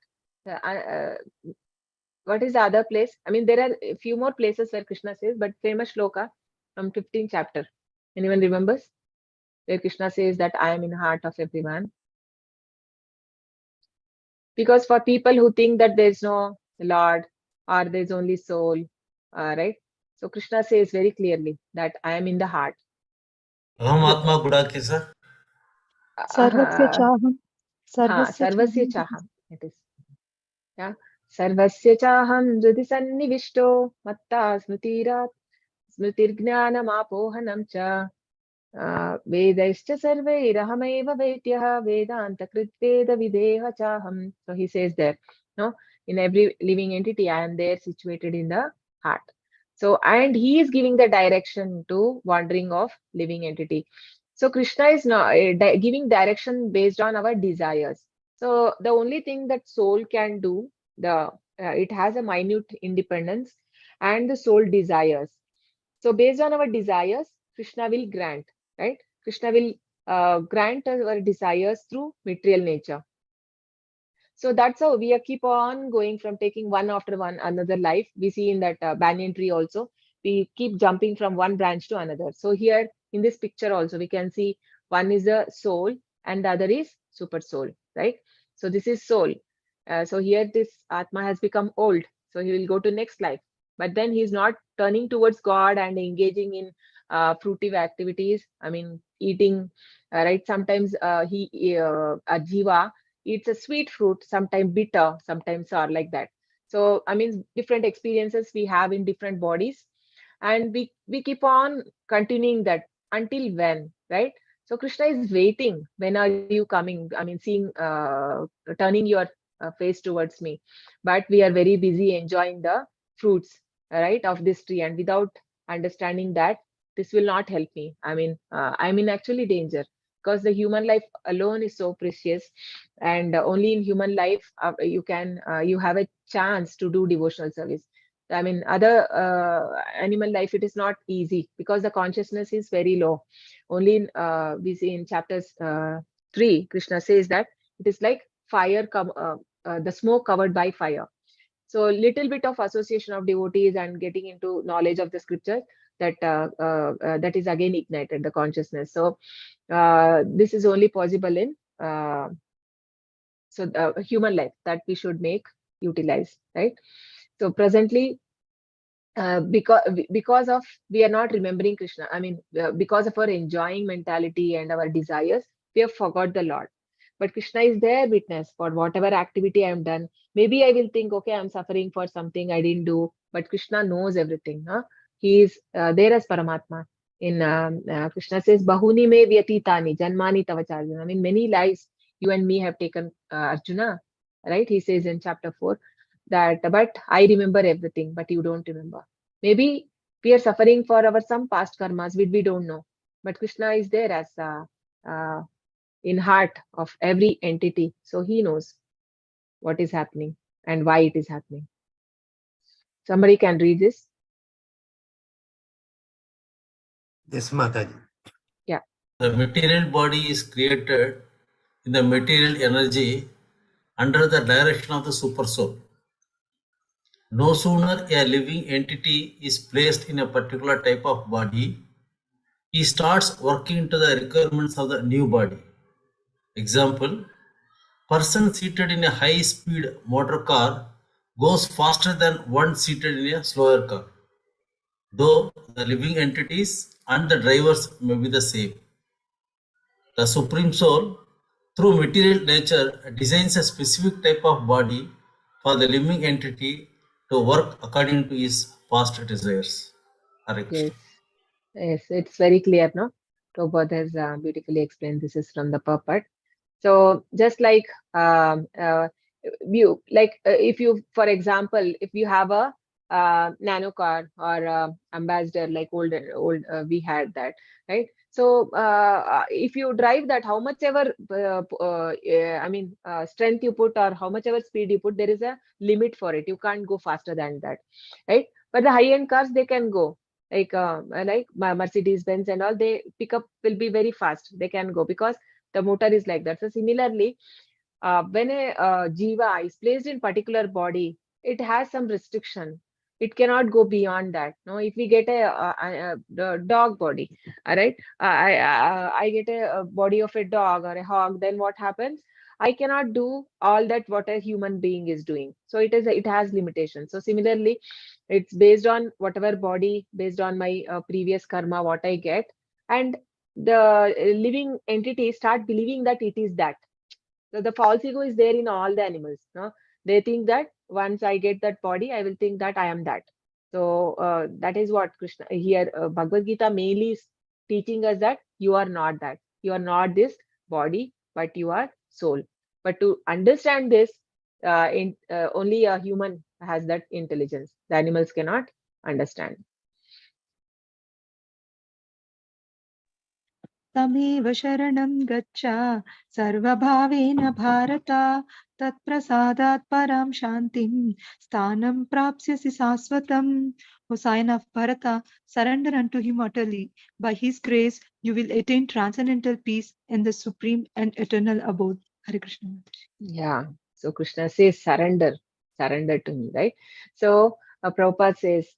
What is the other place? I mean, there are a few more places where Krishna says, but famous shloka from 15th chapter. Anyone remembers? Where Krishna says that I am in the heart of everyone. Because for people who think that there's no Lord or there's only soul, right? So Krishna says very clearly that I am in the heart. Aham Atma Gudake, sir. सर्वस्य चाहं Sarvasya chaham. It is. Yeah. Sarvasya chaham jyoti sannivishto matta smritirjnanamapohanam cha vedaischa sarvairahameva vedyah vedanta kritveda videha chaham. So he says there, no, in every living entity, I am there situated in the heart. So, and he is giving the direction to wandering of living entity. So Krishna is not giving direction based on our desires. So the only thing that soul can do, it has a minute independence, and the soul desires. So based on our desires, Krishna will grant, right? Krishna will grant our desires through material nature. So that's how we keep on going from taking one after one another life. We see in that banyan tree also, we keep jumping from one branch to another. So here in this picture also, we can see one is a soul and the other is super soul, right? So this is soul. So here this Atma has become old. So he will go to next life. But then he's not turning towards God and engaging in fruitive activities. I mean, eating, right? Sometimes a jiva eats a sweet fruit, sometimes bitter, sometimes sour, like that. So, I mean, different experiences we have in different bodies, and we keep on continuing that until when, right? So Krishna is waiting. When are you coming? I mean, turning your face towards me. But we are very busy enjoying the fruits, right, of this tree, and without understanding that this will not help me. I mean, I'm in actually danger, because the human life alone is so precious, and only in human life you have a chance to do devotional service. I mean, other animal life, it is not easy because the consciousness is very low. Only in, we see in chapters 3, Krishna says that it is like fire, the smoke covered by fire. So little bit of association of devotees and getting into knowledge of the scriptures, that is again ignited the consciousness. So this is only possible in human life, that we should make utilize, right? So presently, because of we are not remembering Krishna, I mean, because of our enjoying mentality and our desires, we have forgot the Lord. But Krishna is there witness for whatever activity I am done. Maybe I will think, okay, I'm suffering for something I didn't do, but Krishna knows everything. Huh? He is there as Paramatma. In Krishna says, Bahuni me vyatitani janmani tavacharjuna. I mean, many lives you and me have taken, Arjuna, right? He says in chapter 4 that, but I remember everything, but you don't remember. Maybe we are suffering for our some past karmas which we don't know, but Krishna is there as in heart of every entity, so he knows what is happening and why it is happening. Somebody can read this. Yes, Mataji. Yeah. The material body is created in the material energy under the direction of the super soul. No sooner a living entity is placed in a particular type of body, he starts working to the requirements of the new body. Example, person seated in a high-speed motor car goes faster than one seated in a slower car, though the living entities and the drivers may be the same. The Supreme Soul, through material nature, designs a specific type of body for the living entity to work according to his past desires. Hare Krishna. Yes, it's very clear, no? Prabhupada has beautifully explained. This is from the purport. So just like if you, for example, if you have a nano car or ambassador, like old we had that, right? So if you drive that, how much ever strength you put or how much ever speed you put, there is a limit for it. You can't go faster than that, right? But the high-end cars, they can go like Mercedes Benz and all. They pickup will be very fast. They can go because the motor is like that. So similarly, when a jiva is placed in particular body, it has some restriction. It cannot go beyond that. No, if we get a dog body, all right, I get a body of a dog or a hog, then what happens? I cannot do all that what a human being is doing. So it has limitations. So similarly, it's based on whatever body, based on my previous karma, what I get, and the living entity start believing that it is that. So the false ego is there in all the animals. No, they think that once I get that body, I will think that I am that. So that is what Krishna here Bhagavad Gita mainly is teaching us, that you are not that. You are not this body, but you are soul. But to understand this, only a human has that intelligence. The animals cannot understand. तमेव शरणं गच्छ सर्वभावेन भारत तत्प्रसादात् परां शान्तिं स्थानं प्राप्स्यसि शाश्वतम्. O sign of Bharata, surrender unto him utterly. By his grace, you will attain transcendental peace in the supreme and eternal abode. Hare Krishna. Yeah. So Krishna says, surrender to me, right? So Prabhupada says,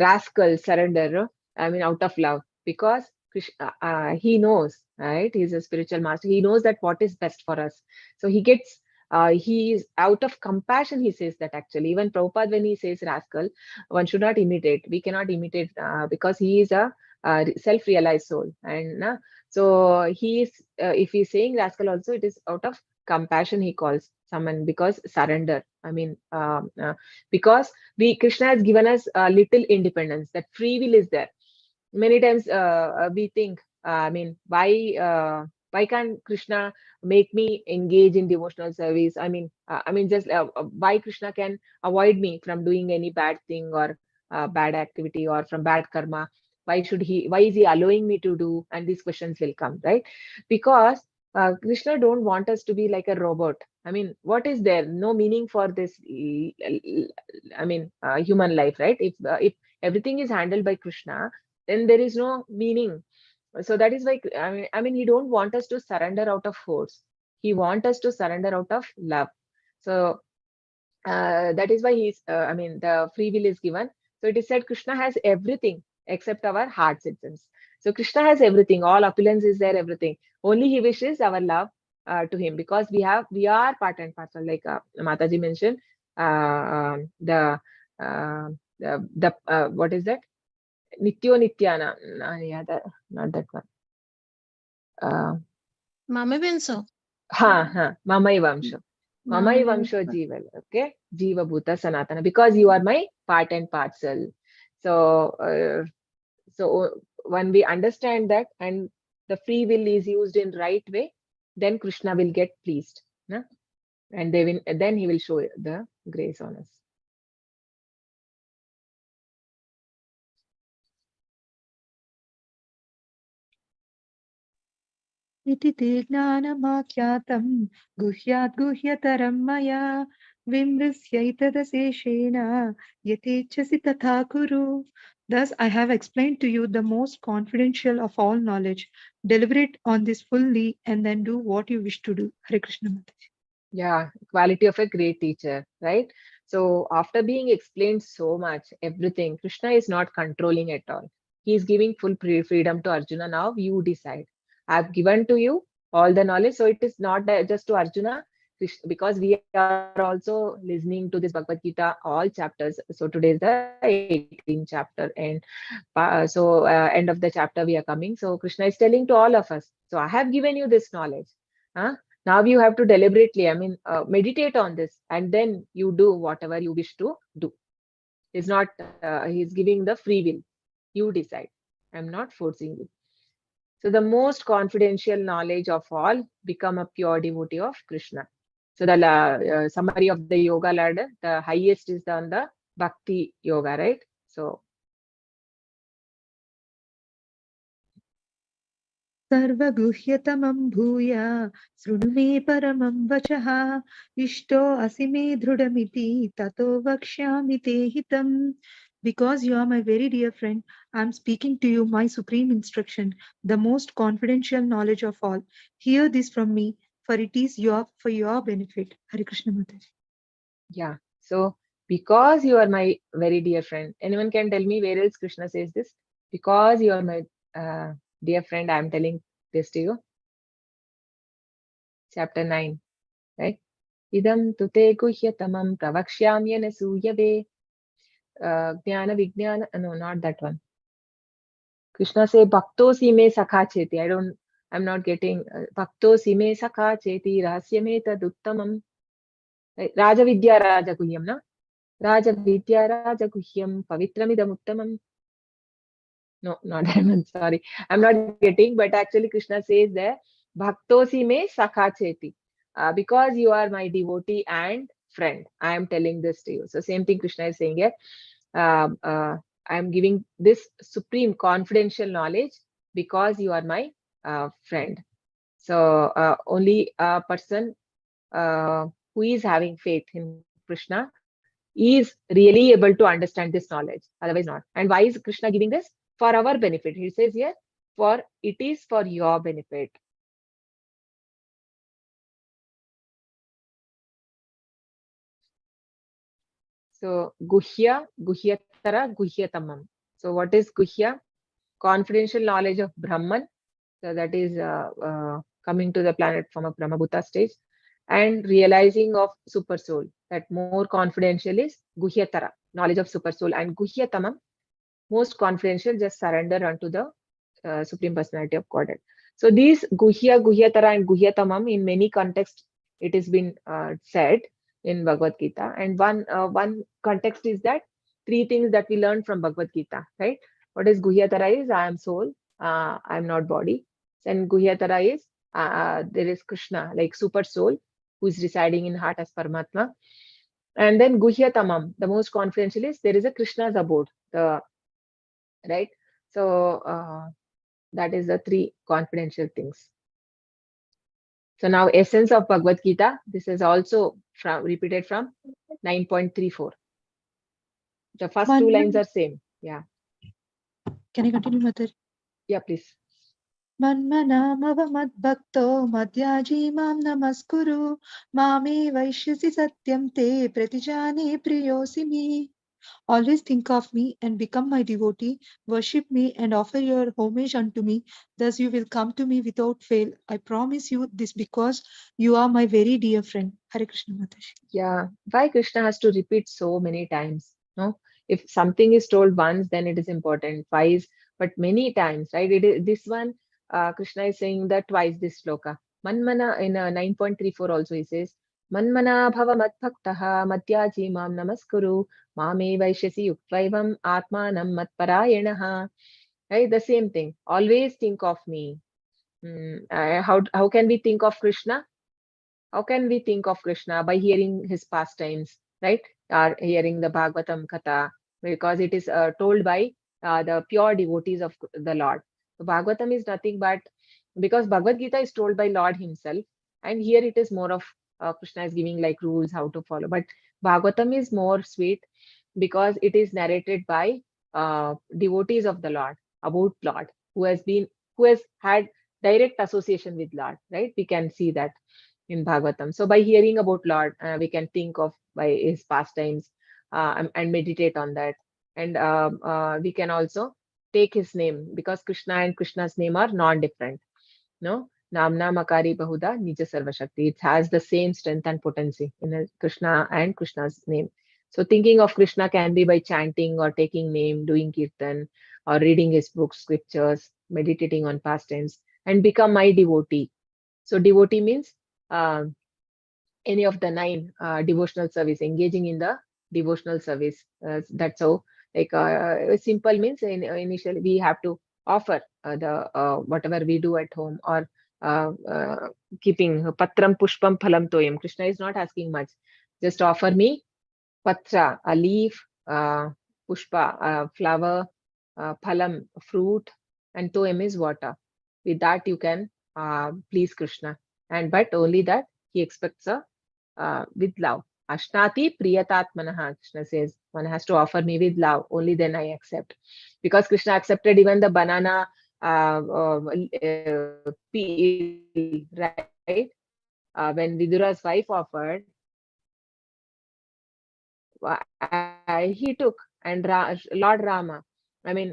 rascal, surrender. I mean, out of love, because Krishna, he knows, right? He's a spiritual master. He knows that what is best for us. So he gets, he is out of compassion. He says that actually, even Prabhupada, when he says rascal, one should not imitate. We cannot imitate because he is a self-realized soul, and so he is. If he's saying rascal, also it is out of compassion. He calls someone because surrender. I mean, because Krishna has given us a little independence. That free will is there. Many times we think, why can't Krishna make me engage in devotional service? Just why Krishna can avoid me from doing any bad thing or bad activity or from bad karma? Why is he allowing me to do? And these questions will come, right? Because Krishna don't want us to be like a robot. I mean, what is there? No meaning for this. Human life, right? If everything is handled by Krishna, then there is no meaning. So that is why he don't want us to surrender out of force. He wants us to surrender out of love. So that is why the free will is given. So it is said Krishna has everything except our heart systems. So Krishna has everything, all opulence is there, everything. Only he wishes our love to him, because we are part and parcel, like Mataji mentioned, the what is that? Nityo Nityana. Not that one. Mame Benso. Mamai Vamsho. Mamai Vamsho Jiva. Okay. Jiva Bhuta Sanatana. Because you are my part and parcel. So, when we understand that and the free will is used in right way, then Krishna will get pleased. No? And then he will show the grace on us. इति ते ज्ञानमाख्यातं गुह्यात् गुह्यतरं मया विमृश्यैतदशेषेण यथेच्छसि तथा कुरु. Thus I have explained to you the most confidential of all knowledge. Deliberate on this fully and then do what you wish to do. Hare Krishna Mataji. Yeah, quality of a great teacher, right? So after being explained so much, everything, Krishna is not controlling at all. He is giving full freedom to Arjuna. Now you decide. I've given to you all the knowledge. So it is not just to Arjuna, because we are also listening to this Bhagavad Gita, all chapters. So today is the 18th chapter, and end of the chapter we are coming. So Krishna is telling to all of us, so I have given you this knowledge. Now you have to deliberately, meditate on this, and then you do whatever you wish to do. It's not, he's giving the free will. You decide. I'm not forcing you. So the most confidential knowledge of all, become a pure devotee of Krishna. So the summary of the yoga ladder, the highest is on the bhakti yoga, right? So सर्वगुह्यतमं भूया शृणु मे परमं वचः इष्टो असि मे दृढमिति ततो वक्ष्यामि ते हितम्. Because you are my very dear friend, I am speaking to you my supreme instruction, the most confidential knowledge of all. Hear this from me, for it is for your benefit. Hare Krishna Mataji. Yeah. So because you are my very dear friend, anyone can tell me where else Krishna says this? Because you are my dear friend, I am telling this to you. Chapter 9, right? Idam tute guhyatamam pravakshyamyana suyave. Jnana Vijnana, no, not that one. Krishna say, Bhakto si me sakha cheti. I'm not getting, Bhakto si me sakha cheti, rahasya me taduttamam. Raja Vidya Raja Guhyam, na? Raja Vidya Raja Guhyam, Pavitramidam Uttamam. No, not that one, sorry. I'm not getting, but actually Krishna says there, Bhakto si me sakha cheti. Because you are my devotee and friend, I am telling this to you. So same thing Krishna is saying here. I am giving this supreme confidential knowledge because you are my friend. So only a person who is having faith in Krishna is really able to understand this knowledge, otherwise not. And why is Krishna giving this? For our benefit. He says here, for it is for your benefit. So Guhya, Guhyatara, Guhyatamam. So what is Guhya? Confidential knowledge of Brahman. So that is coming to the planet from a Brahmabhuta stage. And realizing of super soul. That more confidential is Guhyatara, knowledge of super soul. And Guhyatamam, most confidential, just surrender unto the Supreme Personality of Godhead. So these Guhya, Guhyatara and Guhyatamam, in many contexts, it has been said in Bhagavad Gita. And one context is that three things that we learned from Bhagavad Gita, right? What is Guhyatara is, I am soul, I am not body. And Guhyatara is, there is Krishna, like super soul, who is residing in heart as Paramatma. And then Guhyatamam, the most confidential is, there is a Krishna's abode, right? So that is the three confidential things. So now essence of Bhagavad Gita, this is also repeated from 9.34. The first two lines are same. Yeah. Can I continue, Mataji? Yeah, please. Manmanamava madbhakto madhyaji mam namaskuru mame vaishyasi satyam te pratijane priyosi me. Always think of me and become my devotee. Worship me and offer your homage unto me. Thus you will come to me without fail. I promise you this because you are my very dear friend. Hare Krishna Mataji. Yeah. Why Krishna has to repeat so many times? No? If something is told once, then it is important. Twice, but many times, right? This one, Krishna is saying that twice this sloka. Manmana in 9.34 also he says, Manmana bhava madbhaktaha madhyaji mam namaskuru mame vaishyasi yuktaivam atmanam matparayanaha. Right? The same thing. Always think of me. How can we think of Krishna? How can we think of Krishna? By hearing his pastimes, right? Or hearing the Bhagavatam Katha, because it is told by the pure devotees of the Lord. So Bhagavatam is nothing but, because Bhagavad Gita is told by Lord himself, and here it is more of Krishna is giving like rules how to follow. But Bhagavatam is more sweet because it is narrated by devotees of the Lord, about Lord, who has had direct association with Lord, right? We can see that in Bhagavatam. So by hearing about Lord, we can think of by his pastimes and meditate on that. And we can also take his name, because Krishna and Krishna's name are non-different. No, Namna Makari Bahuda Nija Sarva Shakti. It has the same strength and potency in Krishna and Krishna's name. So thinking of Krishna can be by chanting or taking name, doing kirtan, or reading his books, scriptures, meditating on pastimes, and become my devotee. So devotee means any of the 9 devotional service, engaging in the devotional service. That's how, like simple means initially we have to offer the whatever we do at home, or keeping patram pushpam phalam toyam. Krishna is not asking much. Just offer me patra, a leaf, pushpa, a flower, phalam, fruit, and toyam is water. With that, you can please Krishna. But only that he expects with love. Ashnati priyatatmanaha, Krishna says, one has to offer me with love, only then I accept. Because Krishna accepted even the banana peel, right? When Vidura's wife offered, he took, and Lord Rama, I mean,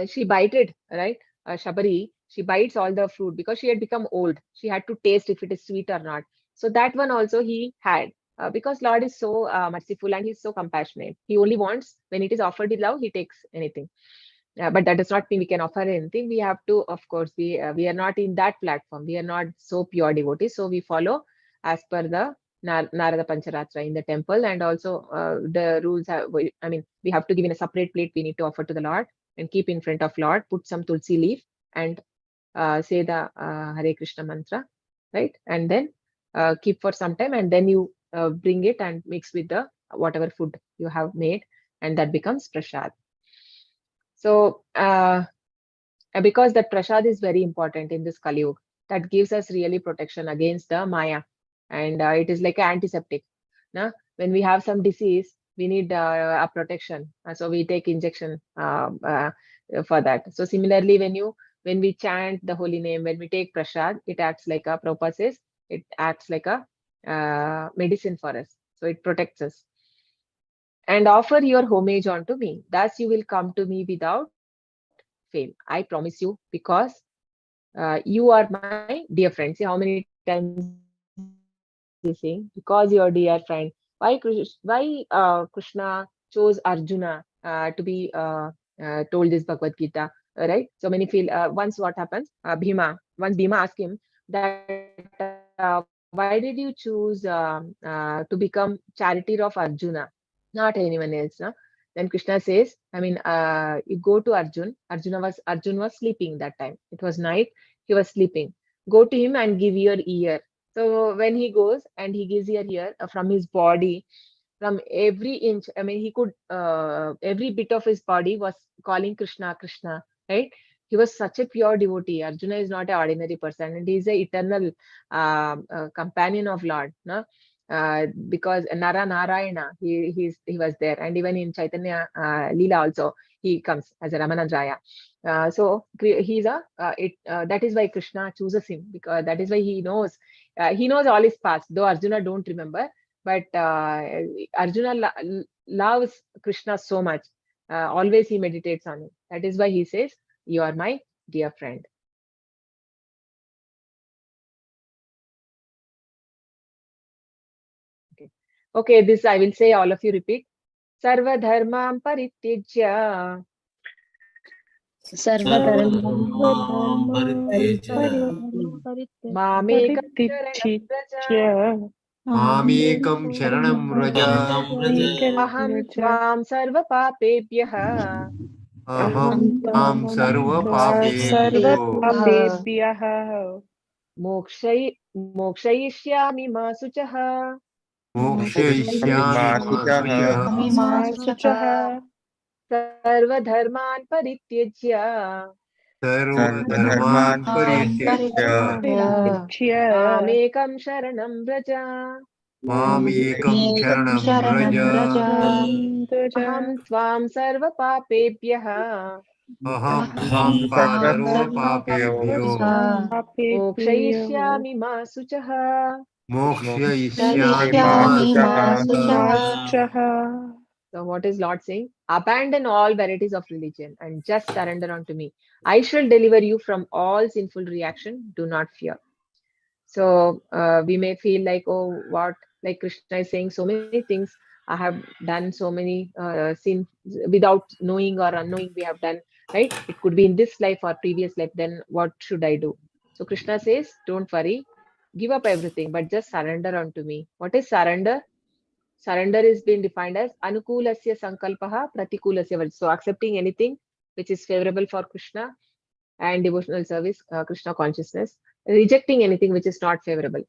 she bited, right? Shabari, she bites all the fruit because she had become old. She had to taste if it is sweet or not. So that one also he had. Because Lord is so merciful and he's so compassionate. He only wants when it is offered with love, he takes anything. But that does not mean we can offer anything. We have to, of course, we are not in that platform. We are not so pure devotees. So we follow as per the Narada Pancharatra in the temple, and also the rules have, I mean, we have to give in a separate plate. We need to offer to the Lord and keep in front of Lord, put some tulsi leaf and say the Hare Krishna mantra, right? And then keep for some time, and then you bring it and mix with the whatever food you have made, and that becomes prasad. So because that prasad is very important in this Kali Yuga, that gives us really protection against the Maya, and it is like an antiseptic. Na? When we have some disease, we need a protection, so we take injection for that. So similarly, when we chant the holy name, when we take prasad, it acts like a Prabhupada says, it acts like a medicine for us. So it protects us. And offer your homage unto me. Thus you will come to me without fame. I promise you, because you are my dear friend. See how many times he's saying, because you are dear friend. Why Krishna chose Arjuna to be told this Bhagavad Gita, right? So many feel once what happens, once Bhima asked him that why did you choose to become charioteer of Arjuna, not anyone else, no? Then Krishna says, I mean, you go to Arjun. Arjun was sleeping that time. It was night. He was sleeping. Go to him and give your ear. So when he goes and he gives your ear from his body, from every inch, I mean, he could every bit of his body was calling Krishna, Krishna, right? He was such a pure devotee. Arjuna is not an ordinary person, and he is an eternal companion of Lord, no? Because Narayana, he was there, and even in Chaitanya Leela also he comes as a Ramanandraya. So he's that is why Krishna chooses him, because that is why he knows all his past, though Arjuna don't remember, but Arjuna loves Krishna so much. Always he meditates on him. That is why he says, you are my dear friend. Okay, this I will say, all of you repeat. Sarva dharmam parityajya Sarvadharmam parityaja mamekam sharanam Mamekam Sharanam Raja. Ekam Raja aham tvam sarva papebhyah Aham Tam Sarva Papebhyo mokshayishyami ma suchah Mokshayishyami Masuchaha. Masucha sarvadharman parityajya Sarva Sarvadharman Dharman parityajya Parityajya mamekam sharanam vraja Mamekam Sharanam Raja. aham tvam sarva papebhyah Aham Aham Tam Sarva Sarvapapebhyo Papebhyo mokshayishyami ma suchah Mokshayishyami Masuchaha. Masucha. So what is Lord saying? Abandon all varieties of religion and just surrender unto me. I shall deliver you from all sinful reaction. Do not fear. So we may feel like, oh, what? Like Krishna is saying so many things. I have done so many sins without knowing or unknowing. We have done, right? It could be in this life or previous life. Then what should I do? So Krishna says, don't worry, give up everything, but just surrender unto me. What is surrender? Surrender is being defined as anukulasya sankalpaha pratikulasya varja. So accepting anything which is favorable for Krishna and devotional service, Krishna consciousness, rejecting anything which is not favorable.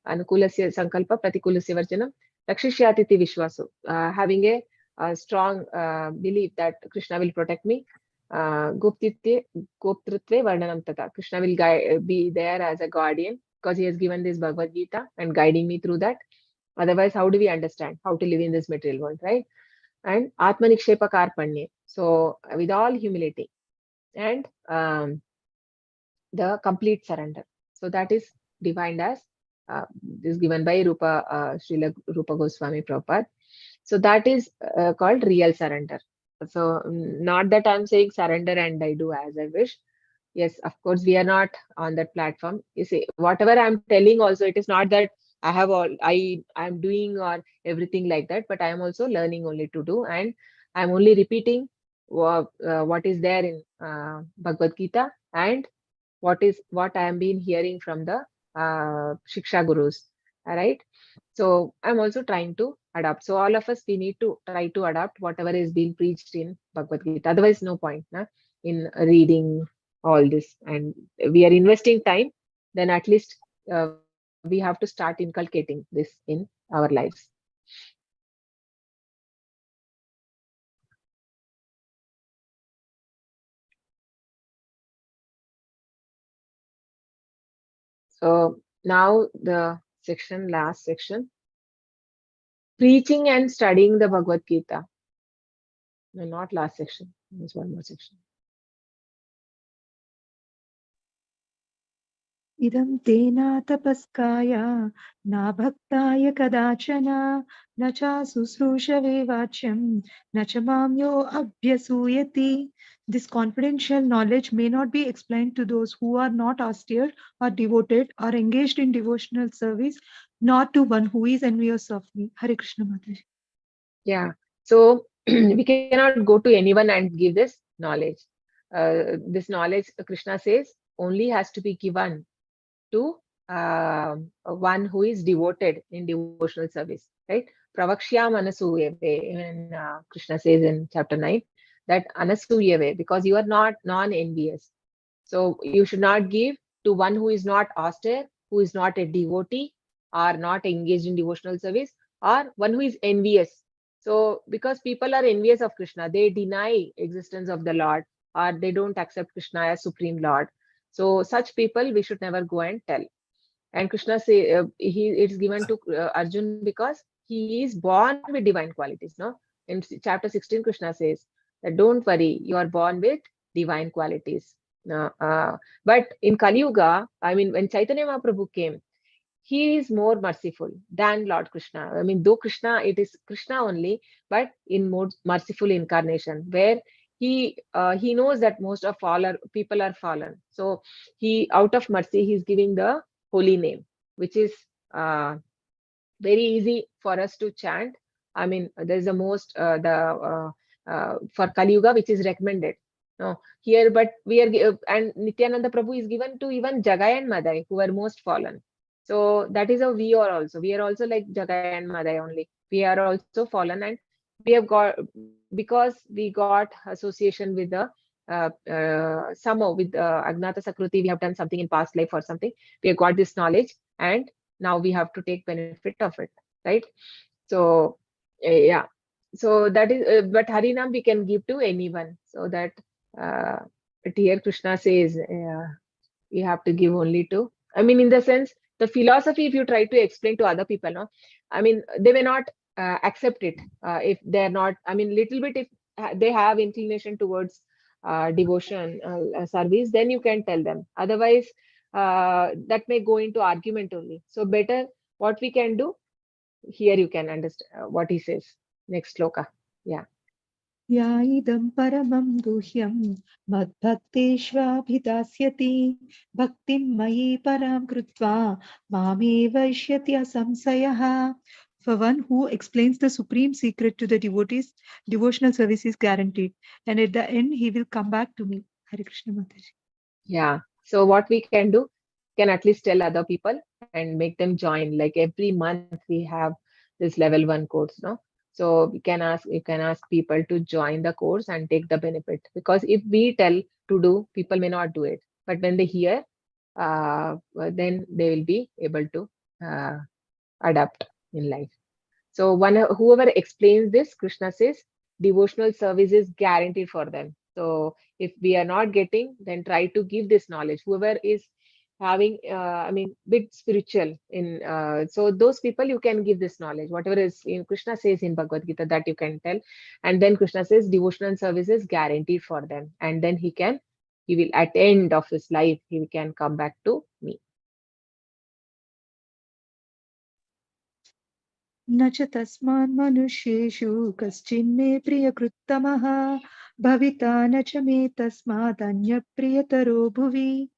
Anukulasya sankalpa pratikulasya varjanam rakshishyatiti vishwaso. Having a strong belief that Krishna will protect me, Goptritve Varnanam Tata. Krishna will be there as a guardian because he has given this Bhagavad Gita and guiding me through that. Otherwise, how do we understand how to live in this material world, right? And Atma Nikshepa Karpanye. So, with all humility and the complete surrender. So, that is defined as is given by Srila Rupa Goswami Prabhupada. So, that is called real surrender. So, not that I'm saying surrender and I do as I wish. Yes, of course, we are not on that platform. You see, whatever I'm telling also, it is not that I have all I'm doing or everything like that, but I am also learning only to do, and I'm only repeating what is there in Bhagavad Gita and what I am been hearing from the Shiksha Gurus. All right. So I'm also trying to adapt. So all of us, we need to try to adapt whatever is being preached in Bhagavad Gita. Otherwise, no point in reading all this. And we are investing time, then at least we have to start inculcating this in our lives. So now the last section, preaching and studying the Bhagavad Gita. No, not last section. There's one more section. Idam tena tapaskaya na bhaktaya kadachana na cha susrushave vachyam na cha mamyo abhyasuyati. This confidential knowledge may not be explained to those who are not austere or devoted or engaged in devotional service, nor to one who is envious of me. Hare Krishna Mataji. Yeah. So we cannot go to anyone and give this knowledge. This knowledge, Krishna says, only has to be given to one who is devoted in devotional service, right? Pravakshya anasuyave, when Krishna says in chapter 9, that anasuyave, because you are not non-envious. So you should not give to one who is not austere, who is not a devotee, or not engaged in devotional service, or one who is envious. So because people are envious of Krishna, they deny existence of the Lord, or they don't accept Krishna as Supreme Lord. So such people we should never go and tell. And Krishna say it's given to Arjun because he is born with divine qualities. No, in chapter 16, Krishna says that don't worry, you are born with divine qualities. But in Kali Yuga, I mean, when Chaitanya Mahaprabhu came, he is more merciful than Lord Krishna. I mean, though Krishna, it is Krishna only, but in more merciful incarnation, where he knows that most of all people are fallen. So he, out of mercy, he's giving the holy name, which is very easy for us to chant. I mean, there's the most for Kali Yuga, which is recommended. No, here, but we are, and Nityananda Prabhu is given to even Jagai and Madai, who are most fallen. So that is how we are also. We are also like Jagai and Madai only. We are also fallen, and we have got, because we got association with the somehow with Agnata Sakruti, we have done something in past life or something. We have got this knowledge, and now we have to take benefit of it, right? So yeah, so that is, but Harinam we can give to anyone. So that but here Krishna says you have to give only to, I mean, in the sense, the philosophy, if you try to explain to other people, no, I mean, they may not accept it if they're not, I mean, little bit, if they have inclination towards devotion service, then you can tell them. Otherwise, that may go into argument only. So better, what we can do, here you can understand what he says. Next sloka. Yeah. Ya idam paramam guhyam madbhakteshvabhidasyati bhaktim mayi param krutva mameva ishyati asamsayaha. For one who explains the supreme secret to the devotees, devotional service is guaranteed, and at the end he will come back to me. Hare Krishna Mataji. Yeah. So what we can do, can at least tell other people and make them join. Like every month we have this level 1 course, no? So you can ask people to join the course and take the benefit. Because if we tell to do, people may not do it. But when they hear, then they will be able to adapt in life. So whoever explains this, Krishna says, devotional service is guaranteed for them. So if we are not getting, then try to give this knowledge. Whoever is having, bit spiritual in, so those people you can give this knowledge. Whatever is in Krishna says in Bhagavad Gita, that you can tell. And then Krishna says devotional service is guaranteed for them. And then he will at the end of his life, he can come back to me. न च तस्मान् मनुष्येषु कश्चिन्मे प्रियकृत्तमः भविता न च मे तस्मात् अन्यप्रियतरो भुवि.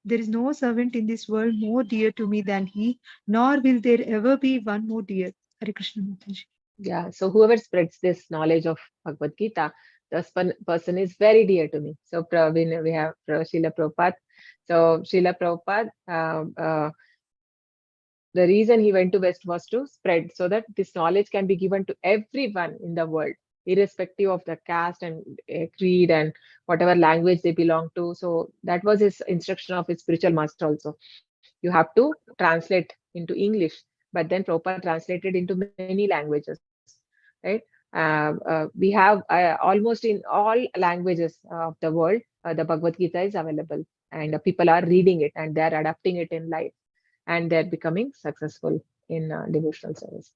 There is no servant in this world more dear to me than he, nor will there ever be one more dear. Hare Krishna Mataji. Yeah, so whoever spreads this knowledge of Bhagavad Gita, this person is very dear to me. So we have Srila Prabhupada. So Srila Prabhupada, the reason he went to West was to spread, so that this knowledge can be given to everyone in the world, irrespective of the caste and creed and whatever language they belong to. So that was his instruction of his spiritual master also. You have to translate into English, but then Prabhupada translated into many languages, right? We have almost in all languages of the world, the Bhagavad Gita is available, and people are reading it and they are adapting it in life, and they're becoming successful in devotional service.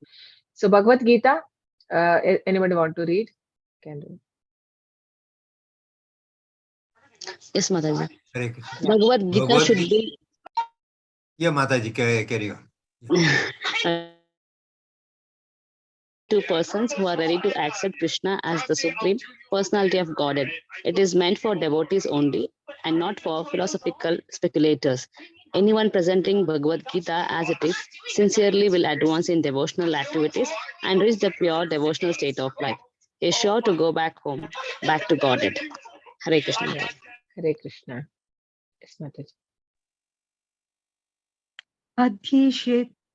So Bhagavad Gita, anybody want to read? Can do. Yes, Mataji. Hare Krishna. Yeah. Bhagavad Gita Bhagavad should Gita. be Yeah, Mataji, carry on. to persons who are ready to accept Krishna as the supreme personality of Godhead. It is meant for devotees only and not for philosophical speculators. Anyone presenting Bhagavad Gita as it is sincerely will advance in devotional activities and reach the pure devotional state of life. He is sure to go back home, back to Godhead. Hare Krishna. Yeah. Hare Krishna. Yes, Mataji.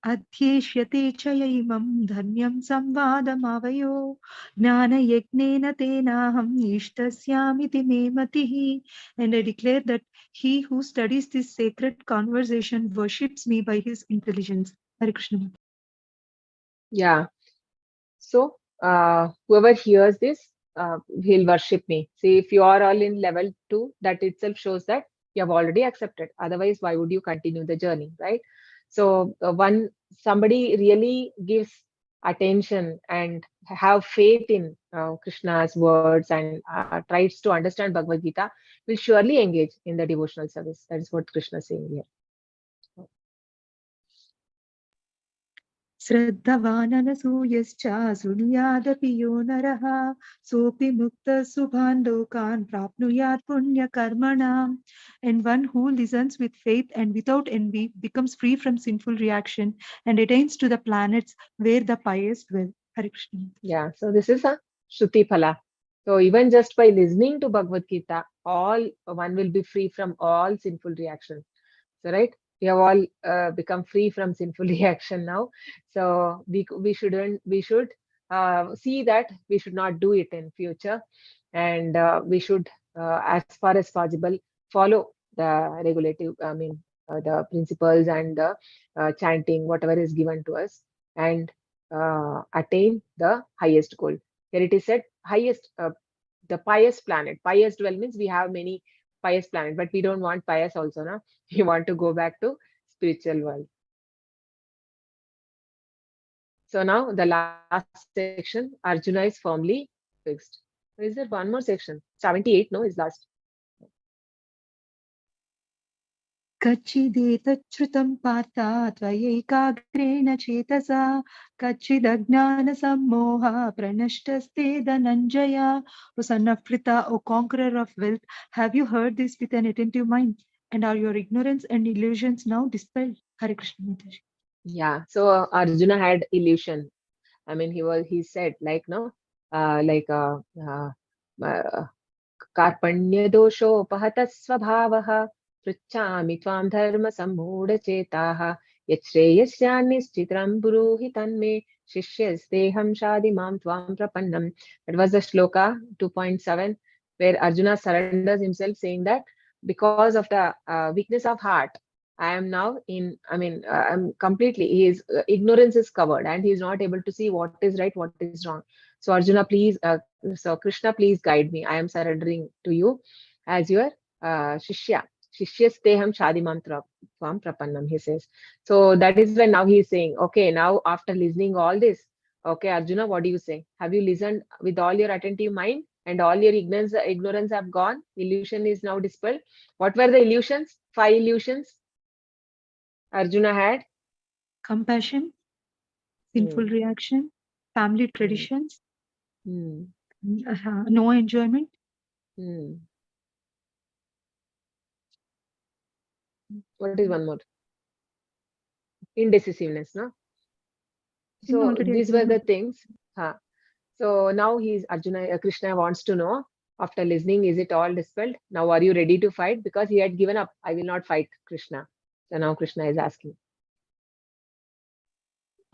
अध्येष्यते च यैमं धर्म्यं संवादमावयो ज्ञानयज्ञेन तेनाहं इष्टस्यामिति मे मतिः. And I declare that he who studies this sacred conversation worships me by his intelligence. Hare Krishna. Yeah. So whoever hears this, he'll worship me. See, if you are all in level 2, that itself shows that you have already accepted. Otherwise, why would you continue the journey, right? So somebody really gives attention and have faith in Krishna's words and tries to understand Bhagavad Gita, will surely engage in the devotional service. That is what Krishna is saying here. श्रद्धवाननसूयश्च शृणुयादपि यो नरः सोऽपि मुक्तः शुभान् लोकान् प्राप्नुयात् पुण्यकर्मणाम्. And one who listens with faith and without envy becomes free from sinful reaction and attains to the planets where the pious dwell. Hare Krishna. Yeah, so this is a Shruti Phala. So even just by listening to Bhagavad Gita, one will be free from all sinful reactions. So right, we have all become free from sinful reaction now. So we should see that we should not do it in future, and we should, as far as possible, follow the regulative, the principles and the chanting, whatever is given to us, and attain the highest goal. Here it is said, highest, the pious planet. Pious dwell means we have many pious planet, but we don't want pious also, no? We want to go back to spiritual world. So now the last section, Arjuna is firmly fixed. Is there one more section? 78, no, is last. कच्चिदेतच्छ्रुतं Partha त्वयैकाग्रेण चेतसा कच्चिदज्ञानसम्मोहः प्रणष्टस्ते Dhananjay. O son of Pritha, O conqueror of wealth, have you heard this with an attentive mind? And are your ignorance and illusions now dispelled? Hare Krishna Mataji. Yeah, so Arjuna had illusion. I mean, he said like, no, कार्पण्य दोषोपहतः स्वभावः पृच्छामि त्वां धर्म सम्मूढचेताः यच्छ्रेयस्यान्निश्चितं ब्रूहि तन्मे शिष्यस्तेऽहं शाधिमां त्वां प्रपन्नम्. That was the shloka 2.7, where Arjuna surrenders himself, saying that because of the weakness of heart, I am now in, I'm completely, his ignorance is covered and he is not able to see what is right, what is wrong. So Arjuna, please, so Krishna, please guide me. I am surrendering to you as your Shishya. Shishyasteham Shadimam Tvam Prapannam, he says. So that is when now he is saying, okay, now after listening all this, okay, Arjuna, what do you say? Have you listened with all your attentive mind and all your ignorance have gone? Illusion is now dispelled. What were the illusions? 5 illusions Arjuna had. Compassion, sinful reaction, family traditions, Hmm. no enjoyment. Hmm. What is one more? Indecisiveness, no? Didn't So already these were examine. the things. Huh. So now he's Arjuna, Krishna wants to know after listening, is it all dispelled? Now are you ready to fight? Because he had given up. I will not fight Krishna. So now Krishna is asking.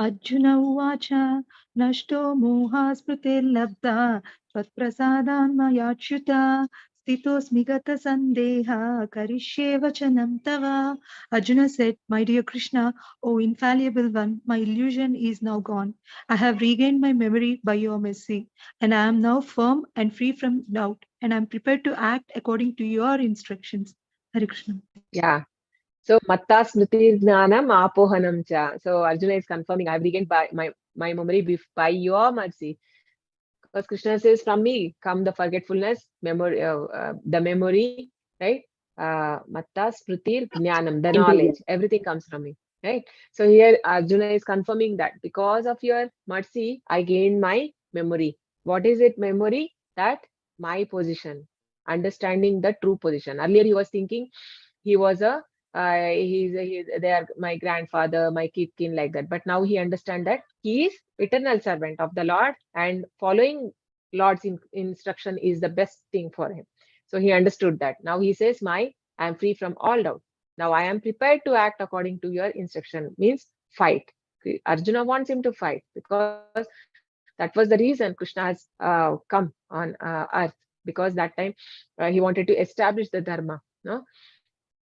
Arjuna uvacha nashto moha smritirlabdha tvatprasadan mayachyuta stitosmi gata sandeha karishye vachanam tava. Arjuna said, my dear Krishna, O infallible one, my illusion is now gone. I have regained my memory by your mercy, and I am now firm and free from doubt, and I am prepared to act according to your instructions. Hare Krishna. Yeah. So matta smriti jnanam apohanam cha. So Arjuna is confirming, I have regained my memory by your mercy. Because Krishna says, from me come the forgetfulness, memory, the memory, right? Matta smritir jnanam, the knowledge, everything comes from me, right? So here Arjuna is confirming that because of your mercy, I gained my memory. What is it memory? That my position, understanding the true position. Earlier he was thinking he was they are my grandfather, my kin like that. But now he understands that he is eternal servant of the Lord, and following Lord's instruction is the best thing for him. So he understood that. Now he says, I am free from all doubt. Now I am prepared to act according to your instruction. Means fight. Arjuna wants him to fight because that was the reason Krishna has come on earth, because that time he wanted to establish the dharma. No,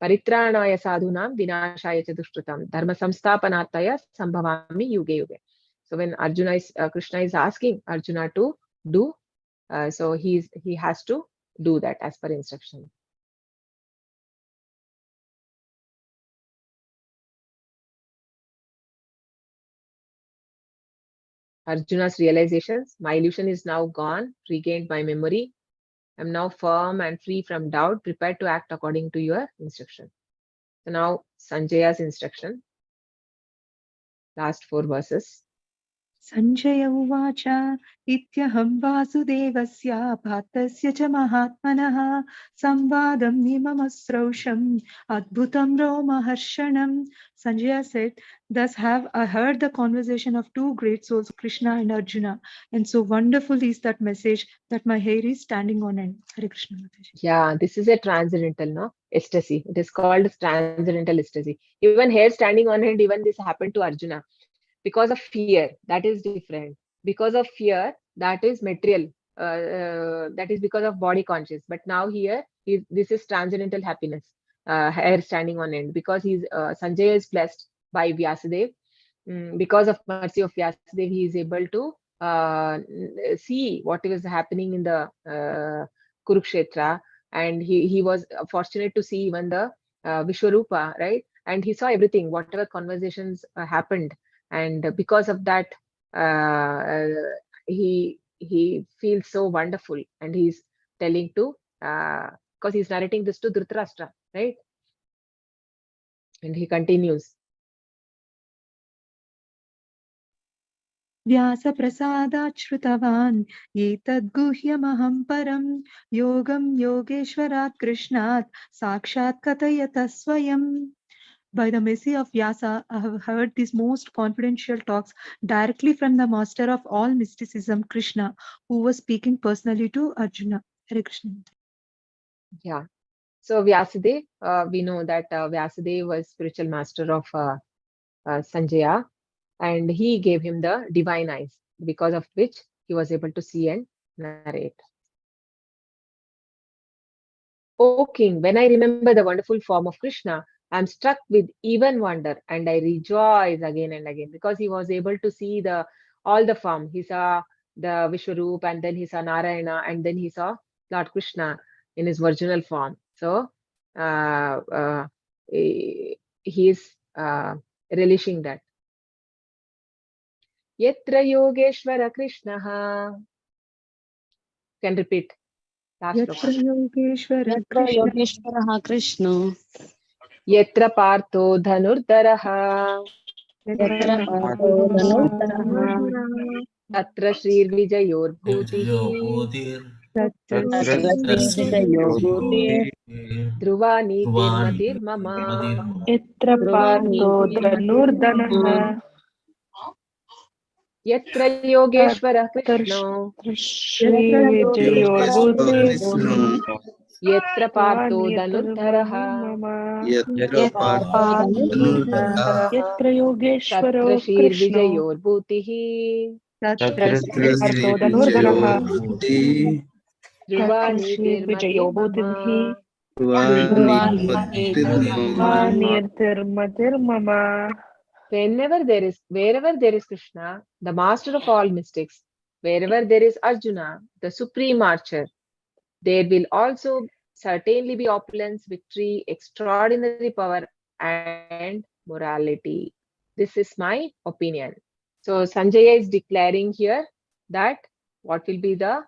Paritranaya sadhunam vinashaya cha dushkritam dharma samsthapanarthaya sambhavami yuge yuge. So when Krishna is asking Arjuna to do, so he has to do that as per instruction. Arjuna's realizations: my illusion is now gone, regained my memory. I am now firm and free from doubt, prepared to act according to your instruction. So now Sanjaya's instruction, last 4 verses. Sanjaya uvacha ityaham vasudevasya bhatasya cha mahatmanah samvadam nimamasrausham adbhutam romaharshanam. Sanjaya said, thus have I heard the conversation of 2 great souls, Krishna and Arjuna, and so wonderful is that message that my hair is standing on end. Hare Krishna. Yeah, this is a transcendental, no? Ecstasy. It is called transcendental ecstasy. Even hair standing on end, even this happened to Arjuna. Because of fear, that is different. Because of fear, that is material. That is because of body conscious. But now here, this is transcendental happiness. Hair standing on end. Because Sanjay is blessed by Vyasadeva. Because of mercy of Vyasadeva, he is able to see what is happening in the Kurukshetra, and he was fortunate to see even the Vishwarupa, right? And he saw everything, whatever conversations happened, and because of that, he feels so wonderful, and he's telling to because he's narrating this to Dhritarashtra, right? And he continues. व्यासप्रसादात् श्रुतवान् एतद्गुह्यमहं परं योगं योगेश्वरात् कृष्णात् साक्षात् कथयतः स्वयं. By the mercy of Vyasa, I have heard these most confidential talks directly from the master of all mysticism, Krishna, who was speaking personally to Arjuna. Hare Krishna. Yeah. So Vyasadeva, we know that Vyasadeva was spiritual master of Sanjaya, and he gave him the divine eyes, because of which he was able to see and narrate. O king, when I remember the wonderful form of Krishna, I am struck with even wonder, and I rejoice again and again, because he was able to see all the form. He saw the Vishwaroop, and then he saw Narayana, and then he saw Lord Krishna in his virginal form. So he is relishing that. Yatra Yogeshwara Krishnaha. Can repeat. Last Yatra sloka. Yogeshwara Yatra Krishna. Yogeshwaraha Krishna. Yatra Partho Dhanurdaraha. Yatra Partho Dhanurdaraha. Tatra Shri Vijayor Bhutihi. Bhutir. Tatra Vijayo Bhutir. Dhruvani Dhruvani Tirmatir Mama. Yatra Dhruvani Partho Tirmatir Dhanurdanaha. Yatra Yogeshwara Krishna. Shri Vijayor Bhutir. Yatra Partho Dhanurdaraha. Yatra Partho Dhanurdaraha. Yatra Yogeshwara Tatra Shri Krishna. Vijayor Bhutihi. Tatra Partho Shri Dhanurdanaha. Vijayo Bhuti. Dhruvani Shri Tirmatir Vijayo Mama. Dhruvani Tirmatir Mama. Wherever there is Krishna, the master of all mystics, wherever there is Arjuna, the supreme archer, there will also certainly be opulence, victory, extraordinary power, and morality. This is my opinion. So Sanjaya is declaring here that what will be the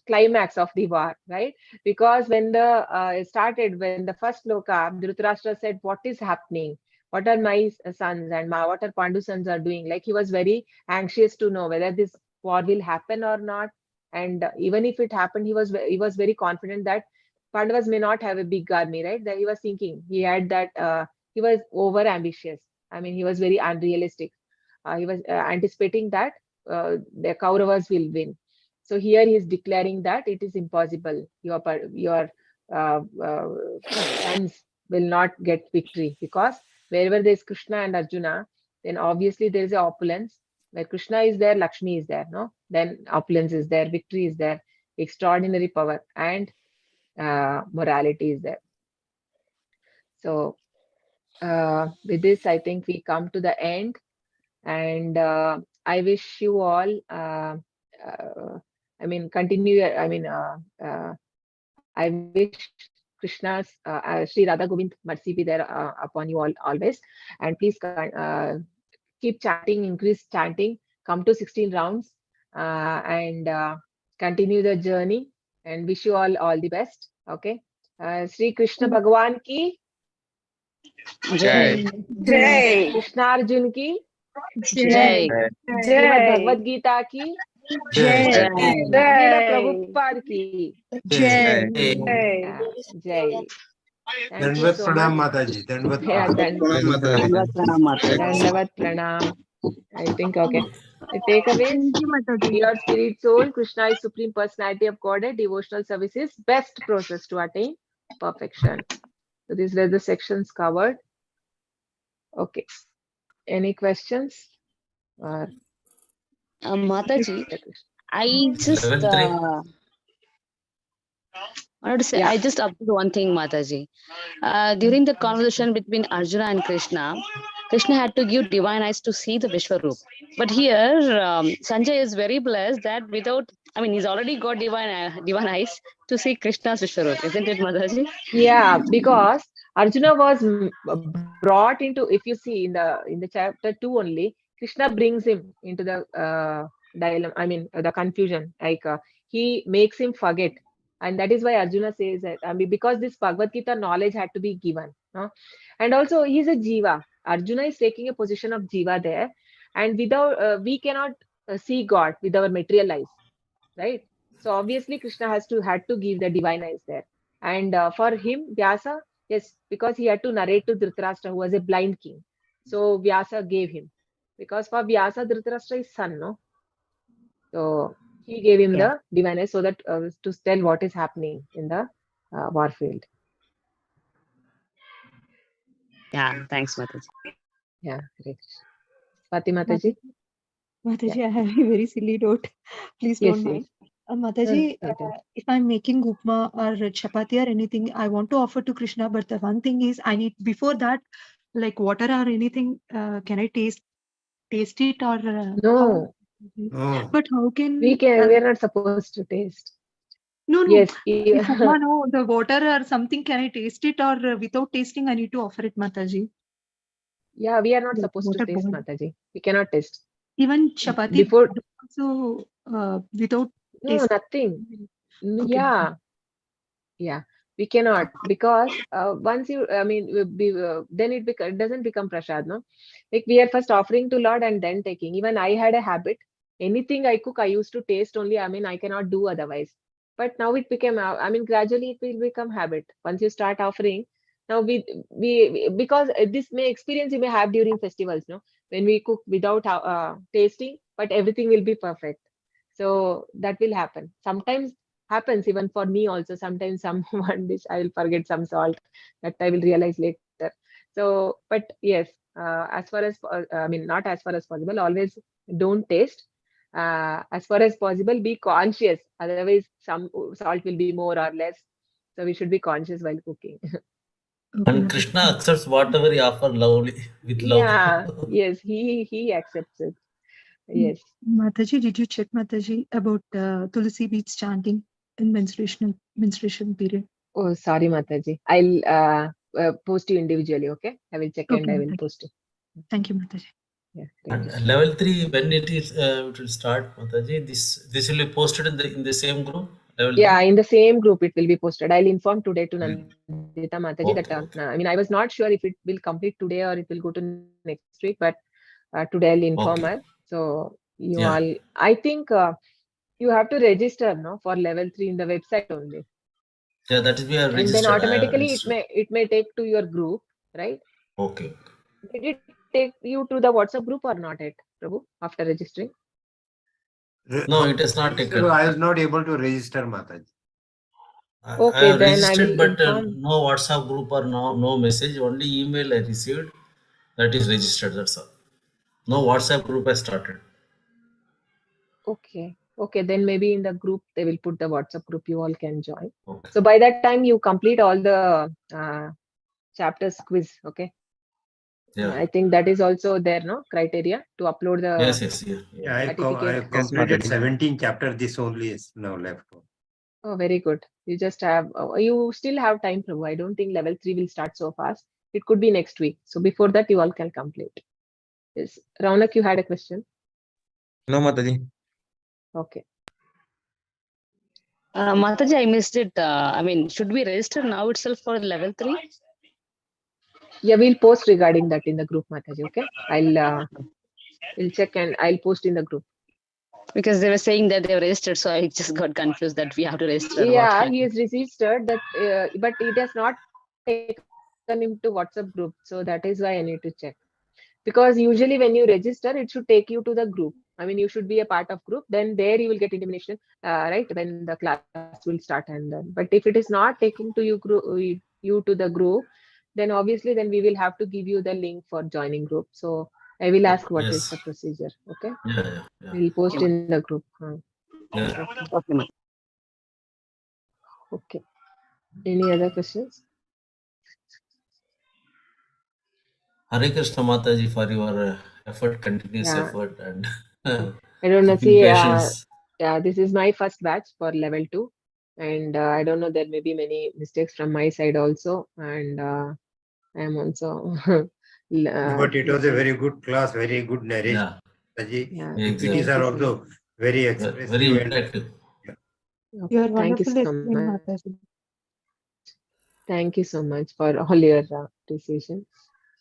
climax of the war, right? Because when when the first sloka, Dhritarashtra said, "What is happening? What are my sons and what are Pandu sons are doing?" Like he was very anxious to know whether this war will happen or not. And even if it happened, he was very confident that Pandavas may not have a big army, right? That he was thinking. He had that. He was over ambitious. I mean, he was very unrealistic. He was anticipating that the Kauravas will win. So here he is declaring that it is impossible. Your sons will not get victory, because wherever there is Krishna and Arjuna, then obviously there is a opulence. Where Krishna is there, Lakshmi is there, no? Then opulence is there, victory is there, extraordinary power, and morality is there. So with this, I think we come to the end, and I wish you all. Continue. I wish Krishna's Sri Radha Govind mercy be there upon you all always, and please keep chanting, increase chanting, come to 16 rounds, and continue the journey, and wish you all the best. Okay. Sri Krishna Bhagwan ki Jai. Jai. Krishna Arjun ki Jai. Srimad Bhagavad Gita ki Jai. Jai. Srila Prabhupada ki Jai. Jai. Thank you Dandavat so Pranam much. Mataji. Dandavat Yeah, Dandavat Pranam Mataji. Dandavat Pranam. I think, okay. The takeaways: dear spirit soul, Krishna is Supreme Personality of Godhead. Devotional service is best process to attain perfection. So these were the sections covered. Okay. Any questions? Or Mataji, I just wanted to say, Yeah. I just observed one thing, Mataji. During the conversation between Arjuna and Krishna had to give divine eyes to see the Vishwaroop. But here, Sanjay is very blessed that he's already got divine eyes to see Krishna's Vishwaroop, isn't it, Mataji? Yeah, because Arjuna was brought into, if you see in the chapter 2 only, Krishna brings him into the dilemma, the confusion. Like he makes him forget. And that is why Arjuna says that, because this Bhagavad Gita knowledge had to be given. No? And also he's a Jiva. Arjuna is taking a position of Jiva there. And without, we cannot see God with our material eyes, right? So obviously Krishna had to give the divine eyes there. And for him, Vyasa, yes, because he had to narrate to Dhritarashtra, who was a blind king. So Vyasa gave him. Because for Vyasa, Dhritarashtra is son, no? So he gave him the divine eyes so that to tell what is happening in the war field. Yeah, thanks, Mataji. Yeah, great. Swati Mataji? Mataji, I have a very silly note. Please Yes, don't mind. yes. Mataji, Okay. if I'm making upma or chapati or anything, I want to offer to Krishna, but the one thing is, I need before that, like water or anything. Can I taste it or No, Oh. But how can We are not supposed to taste. no. Yes. If Upma, no, the water or something, can I taste it, or without tasting I need to offer it, Mataji? Yeah, we are not Like supposed to water taste, boiled. Mataji. We cannot taste. Even chapati Before, also without no, taste. nothing. Okay. Yeah. Yeah, we cannot, because once you, I mean, then it doesn't become prasad, no? Like we are first offering to Lord and then taking. Even I had a habit. Anything I cook, I used to taste only. I mean, I cannot do otherwise. But now it became, I mean, gradually it will become habit. Once you start offering, now because this may experience you may have during festivals, no? When we cook without tasting, but everything will be perfect. So that will happen. Sometimes happens even for me also. Sometimes some one dish I will forget some salt, that I will realize later. So, but yes, as far as I mean, not as far as possible, always don't taste. As far as possible, be conscious. Otherwise, some salt will be more or less. So we should be conscious while cooking. And Krishna accepts whatever you offer lovely with love. Yeah, yes, he accepts it. Yes. Mataji, did you check, Mataji, about Tulsi beads chanting in menstruation period? Oh, sorry, Mataji. I'll post you individually. Okay, I will check and I will Mataji. post it. Thank you, Mataji. Yeah, thank you. And level 3, when it will start, Mataji? This will be posted in the same group. Level Yeah, 3? in the same group it will be posted. I'll inform today to Nandita Mataji that Okay. I mean, I was not sure if it will complete today or it will go to next week, but today I'll inform Okay. her. So you Yeah. all, I think you have to register, no, for level 3 in the website only, Yeah, that is we are and then registered. I have automatically registered. it may take to your group, right? Okay. Did it take you to the WhatsApp group or not yet, Prabhu, after registering? No, it is not taken. So I was not able to register, Mataji. I Okay, have then I registered, will but inform. no WhatsApp group or no message. Only email I received. That is registered. That's all. No WhatsApp group has started. Okay. Okay, then maybe in the group they will put the WhatsApp group. You all can join. Okay. So by that time you complete all the chapters quiz. Okay. Yeah. I think that is also there, no, criteria to upload the Yes. Yeah. Yeah, I certificate. have completed Mataji. 17 chapters. This only is now left. Oh, very good. You just have, you still have time, Prabhu. I don't think level 3 will start so fast. It could be next week. So before that, you all can complete. Yes. Raunak, you had a question? No, Mataji. Okay. Mataji, I missed it. I mean, should we register now itself for level 3? Yeah, we'll post regarding that in the group, Mataji. Okay. We'll check and I'll post in the group. Because they were saying that they were registered, so I just got confused that we have to register. Yeah, he is registered that, but it has not taken him to WhatsApp group. So that is why I need to check. Because usually when you register, it should take you to the group. I mean, you should be a part of group. Then there you will get intimation, right? When the class will start and then. But if it is not taking to you to the group, then obviously then we will have to give you the link for joining group. So I will ask what is Yes. the procedure. Okay. Yeah. We'll post in the group. Yeah. Okay. Okay. Any other questions? Hare Krishna Mataji for your effort, continuous Yeah. effort, and I don't know. keeping See, patience. yeah, this is my first batch for level 2, and I don't know. There may be many mistakes from my side also, and I am also. But it was a very good class, very good narration. Yeah. Mataji. Yeah, PPTs thank are you so also much. very expressive. Very and interactive. Okay, You are thank you wonderful so explain, much. Mataji. Thank you so much for all your appreciation.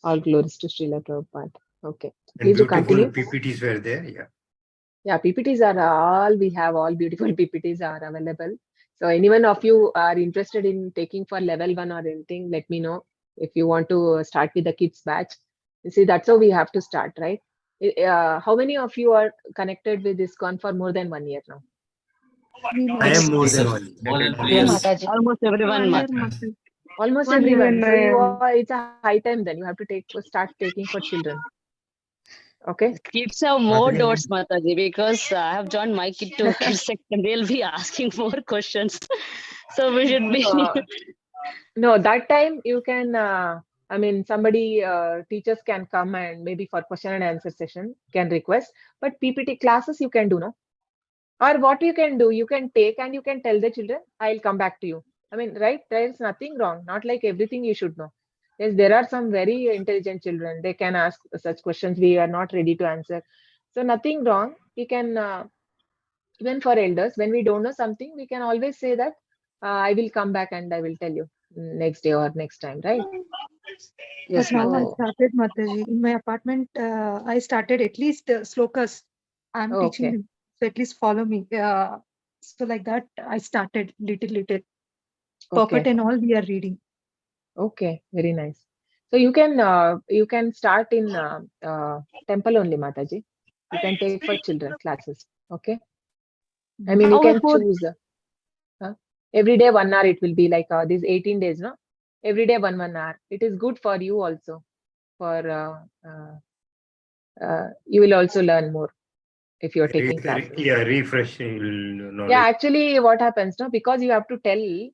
All glories to Srila Prabhupada. Okay, please do beautiful continue. PPTs were there. Yeah. Yeah, PPTs are all, we have all beautiful PPTs are available. So anyone of you are interested in taking for level 1 or anything, let me know. If you want to start with the kids batch, you see, that's how we have to start, right? How many of you are connected with ISKCON for more than 1 year now? I am more Yes, than sir. 1 year. More than 3 Yeah, years. Mataji. Almost everyone, 1 year, Mataji. Mataji. Almost 1 year. everyone. So you are, it's a high time then. You have to start taking for children. Okay. Kids have more Mataji. doubts, Mataji, because I have joined my kid to kids section. They'll be asking more questions. So we should be. No, that time you can I mean, somebody, teachers can come and maybe for question and answer session can request, but PPT classes you can do, no? Or what you can do, you can take and you can tell the children, I'll come back to you. I mean, right? There is nothing wrong. Not like everything you should know. Yes, there are some very intelligent children. They can ask such questions we are not ready to answer. So nothing wrong. We can, even for elders, when we don't know something, we can always say that I will come back and I will tell you next day or next time, right? Yes, But now I Mataji. So, started, Mataji. In my apartment, I started at least slokas. I'm teaching okay, them. So at least follow me. So like that, I started little. Puppet okay, and all we are reading. okay, very nice. So you can start in temple only, Mataji. You can take for children classes. Okay. I mean, you How can about choose every day 1 hour. It will be like these 18 days, no? Every day 1 hour. It is good for you also. For you will also learn more if you are taking classes. Yeah, refresh knowledge. Yeah, actually, what happens, no? Because you have to tell, you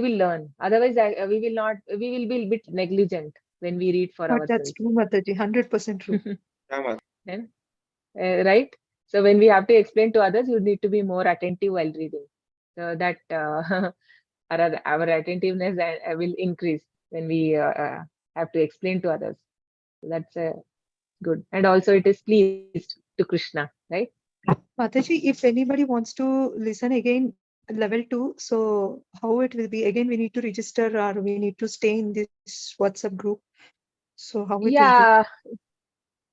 will learn. Otherwise, we will not. We will be a bit negligent when we read for But that's ourselves. true, Mataji. 100% true. Then, right? So when we have to explain to others, you need to be more attentive while reading. So that our attentiveness will increase when we have to explain to others. So that's good. And also it is pleased to Krishna, right? Mataji, if anybody wants to listen again, level 2, so how it will be? Again, we need to register or we need to stay in this WhatsApp group. So how it will be? Yeah,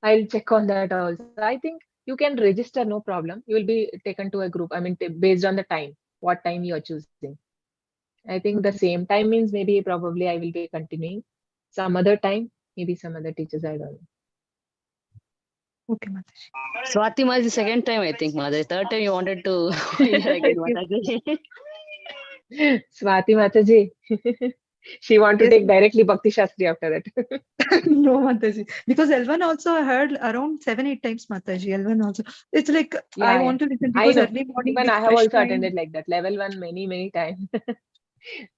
I'll check on that also. I think you can register, no problem. You will be taken to a group. I mean, based on the time, what time you are choosing. I think the Okay. same time means maybe probably I will be continuing. Some other time, maybe some other teachers, I don't Okay, Mataji. Swati Ma is the second time, I think, Mataji. Third time you wanted to hear again, Yes, Mataji. know. Swati Mataji. She want to yes. take directly Bhakti Shastri after that. No, Mataji. Because L1 also I heard around 7-8 times, Mataji. L1 also. It's like I Yeah, yeah. want to listen I because know. early morning Even with I have fresh also mind. attended like that. Level 1 many times.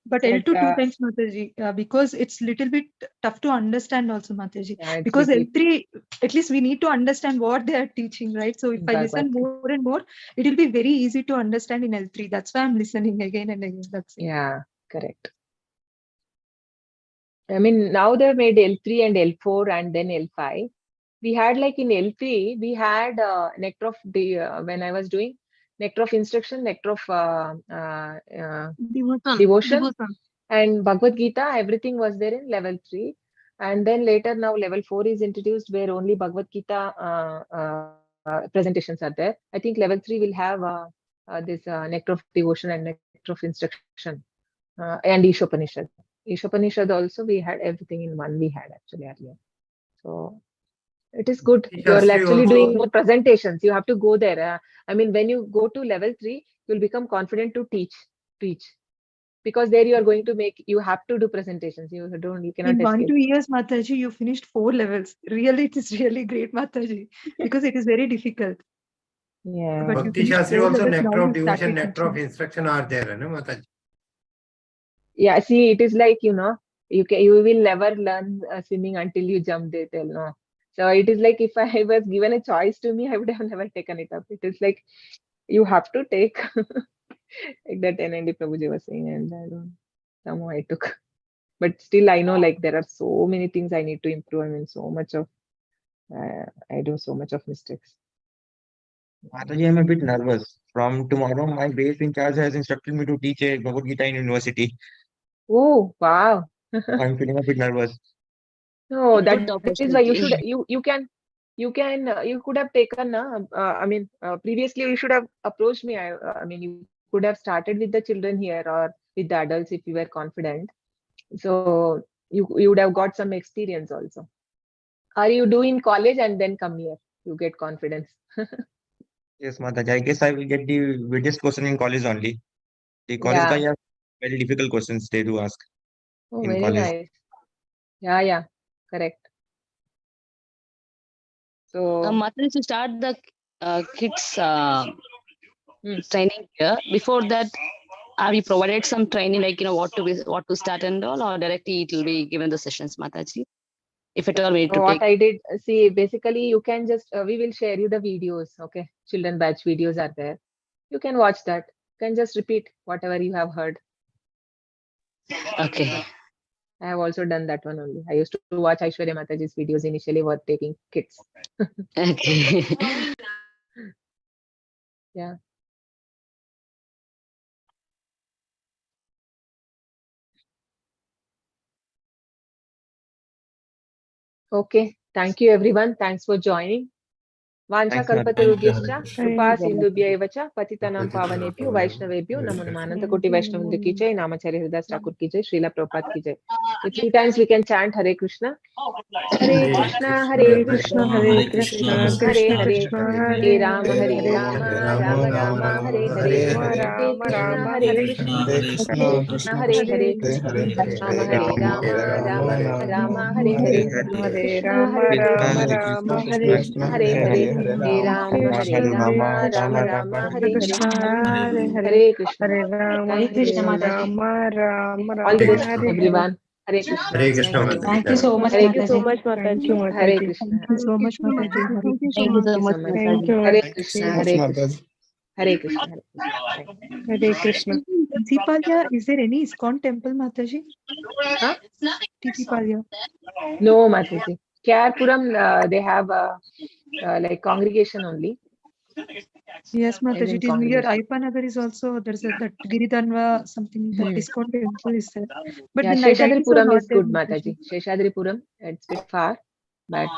But But L2 2 times, Mataji, because it's little bit tough to understand also, Mataji. yeah, it's Because little L3, at least we need to understand what they are teaching, right? So if I listen Bhagavad. more and more, it will be very easy to understand in L3. That's why I'm listening again and again. That's it. Yeah, correct. I mean, now they made L3 and L4 and then L5. We had like in L3, we had nectar of the when I was doing nectar of instruction, nectar of devotion, and Bhagavad Gita. Everything was there in level 3, and then later now level 4 is introduced where only Bhagavad Gita presentations are there. I think level 3 will have this nectar of devotion and nectar of instruction and Ishopanishad. Ishopanishad also we had everything in one. We had actually earlier. So it is good. You are Shastri actually doing also. more presentations. You have to go there. I mean, when you go to level 3, you'll become confident to teach because there you are going to make. You have to do presentations. You cannot In 1-2 escape. years, Mataji, you finished 4 levels. Really, it is really great, Mataji, because it is very difficult. Yeah. But you Bhakti finished Shastri 4 also levels, now nectar of you devotion, started nectar of teaching. instruction are there, no, Mataji? Yeah. See, it is like you will never learn swimming until you jump. They tell no. So it is like if I was given a choice to me, I would have never taken it up. It is like you have to take like that NND Prabhuji was saying, and I don't somehow I took. But still, I know like there are so many things I need to improve. I mean, so much of I do so much of mistakes. Mataji, I'm a bit nervous. From tomorrow, my base in charge has instructed me to teach a Bhagavad Gita in university. Oh wow! I'm feeling a bit nervous. No, that Good is why opportunity. you could have taken. I mean, previously you should have approached me. I mean, you could have started with the children here or with the adults if you were confident. So you would have got some experience also. Or you do in college and then come here. You get confidence. Yes, Mataji, I guess I will get the weirdest question in college only. The college guy Yeah. have very difficult questions they do ask Oh, in very college. nice. Yeah, correct. So, Mataji, to start the kids hmm, training here, before that, Are we provided some training, like, what to start and all, or directly it will be given the sessions, Mataji? If at all we need to What take. I did, see, basically you can just, we will share you the videos, okay? Children batch videos are there. You can watch that. You can just repeat whatever you have heard. Okay. I have also done that one only. I used to watch Aishwarya Mataji's videos initially for taking kids. Okay. Yeah. Okay. Thank you, everyone. Thanks for joining. Vancha Thank you, Mataji. kalpatarubhyascha Hare कृपा Krishna. सिन्धुभ्य एव च पतितानां पावनेभ्यो वैष्णवेभ्यो नमो नमः अनंत कोटि वैष्णववृंद की जय नामाचार्य हरिदास ठाकुर की जय श्रीला प्रभुपाद की जय. So 3 times we can chant Hare Krishna. Hare Krishna, Hare Krishna, Hare Krishna, Hare Krishna Hare, Krishna, Hare Rama, Hare Hare Rama, Rama Rama, Hare Hare, Hare Krishna, Hare Krishna, Krishna Hare Hare, Rama Hare Rama, Rama Rama, Hare Hare, Krishna Hare Krishna, Krishna Hare Hare, Hare Rama, Hare Rama, Rama Rama, Hare Hare. Hare Krishna. Hare Rama, Thank Krishna, you. Mataji. Rama, Rama, All the Rama, best, Hare everyone. Hare Krishna. Hare Krishna, Thank you. Mataji. Thank you so much, Hare Thank you so Mataji. much, Thank you, Mataji. Hare Mataji. Krishna. Thank you so much, Mataji. Hare Thank Krishna. you so Thank you much, so much. Thank you, Mataji. Hare Mataji. Krishna. Hare Krishna. Hare Krishna. Hare Krishna. Thank you. Hare Krishna. Tipalya, is there any ISKCON temple, Mataji? Huh? Tipalya. No, Mataji. Kyarpuram, they have like congregation only. Yes, As Mataji. in It is near congregation. Aipanagar is also, there's a that Giridhanva something, that ISKCON temple is there. But Yeah, the deities are Sheshadripuram not is there, good, Mataji. Mataji. Sheshadripuram, it's a bit far. But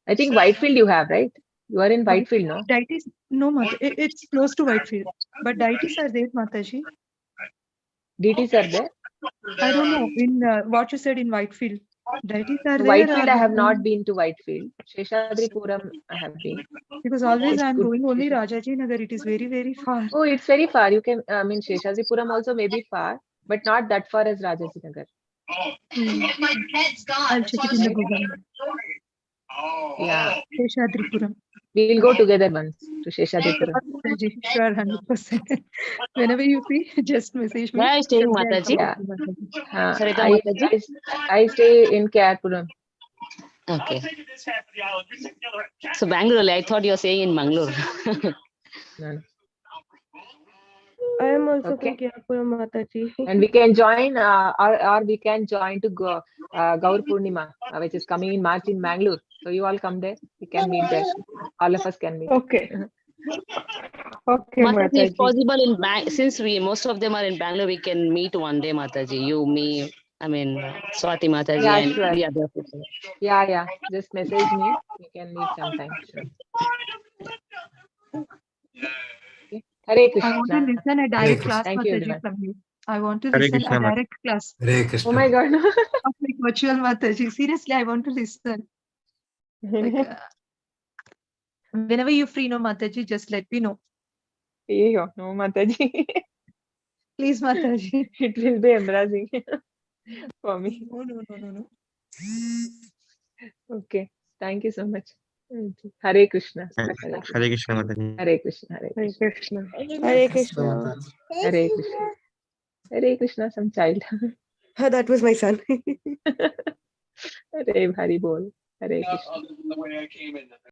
I think Whitefield you have, right? You are in Whitefield, no? Deities, no, Mataji. It's close to Whitefield. But deities are there, Mataji. DTs are there. I don't know, in what you said in Whitefield. Deities are To there Whitefield, I or have not been to Whitefield. Sheshadripuram, I have been. because always It's I'm good. going only Rajaji Nagar. It is very, very far. Oh, it's very far. You can, I mean, Sheshadripuram also may be far, but not that far as Rajajinagar. I'll check it in the Google. Yeah, Sheshadripuram. we'll go together once to Sheshadripuram. Mataji, sure, 100%. Whenever you free, just message me. Where are you staying, Surely I'll Mataji? Yeah. come to Mataji. Sarita Mataji? I stay in Kyarpuram. Okay. So Bangalore, I thought you were saying in Mangalore. No, no. I am also Okay. from Kyarpuram, Mataji. And we can join, or we can join to go Gaur Purnima, which is coming in March in Mangalore. So you all come there. We can meet there. All of us can meet. Okay. Okay, Mataji, if Mataji. possible, since most of them are in Bangalore, we can meet one day, Mataji. You, me, Swati Mataji, Yeah, and sure. the other people. Yeah. Just message me. We can meet sometime. Sure. Okay. Hare I want to Krishna. listen a direct class, Thank you, Mataji, everyone. from you. I want to Hare listen Krishna, a Mataji. direct class Hare Oh Krishna. my God. of like virtual Mataji. Seriously, I want to listen. Like, whenever you're free, no, Mataji, just let me know. No, Mataji. Please, Mataji. It will be embarrassing for me. No. Okay. Thank you so much. Hare Krishna. Hare Krishna, Mataji. Hare Krishna. Hare Hare Krishna. Krishna. Hare Krishna. Hare Krishna. Hare Krishna, some child. That was my son. Hare Hari Bol. Hare Krishna.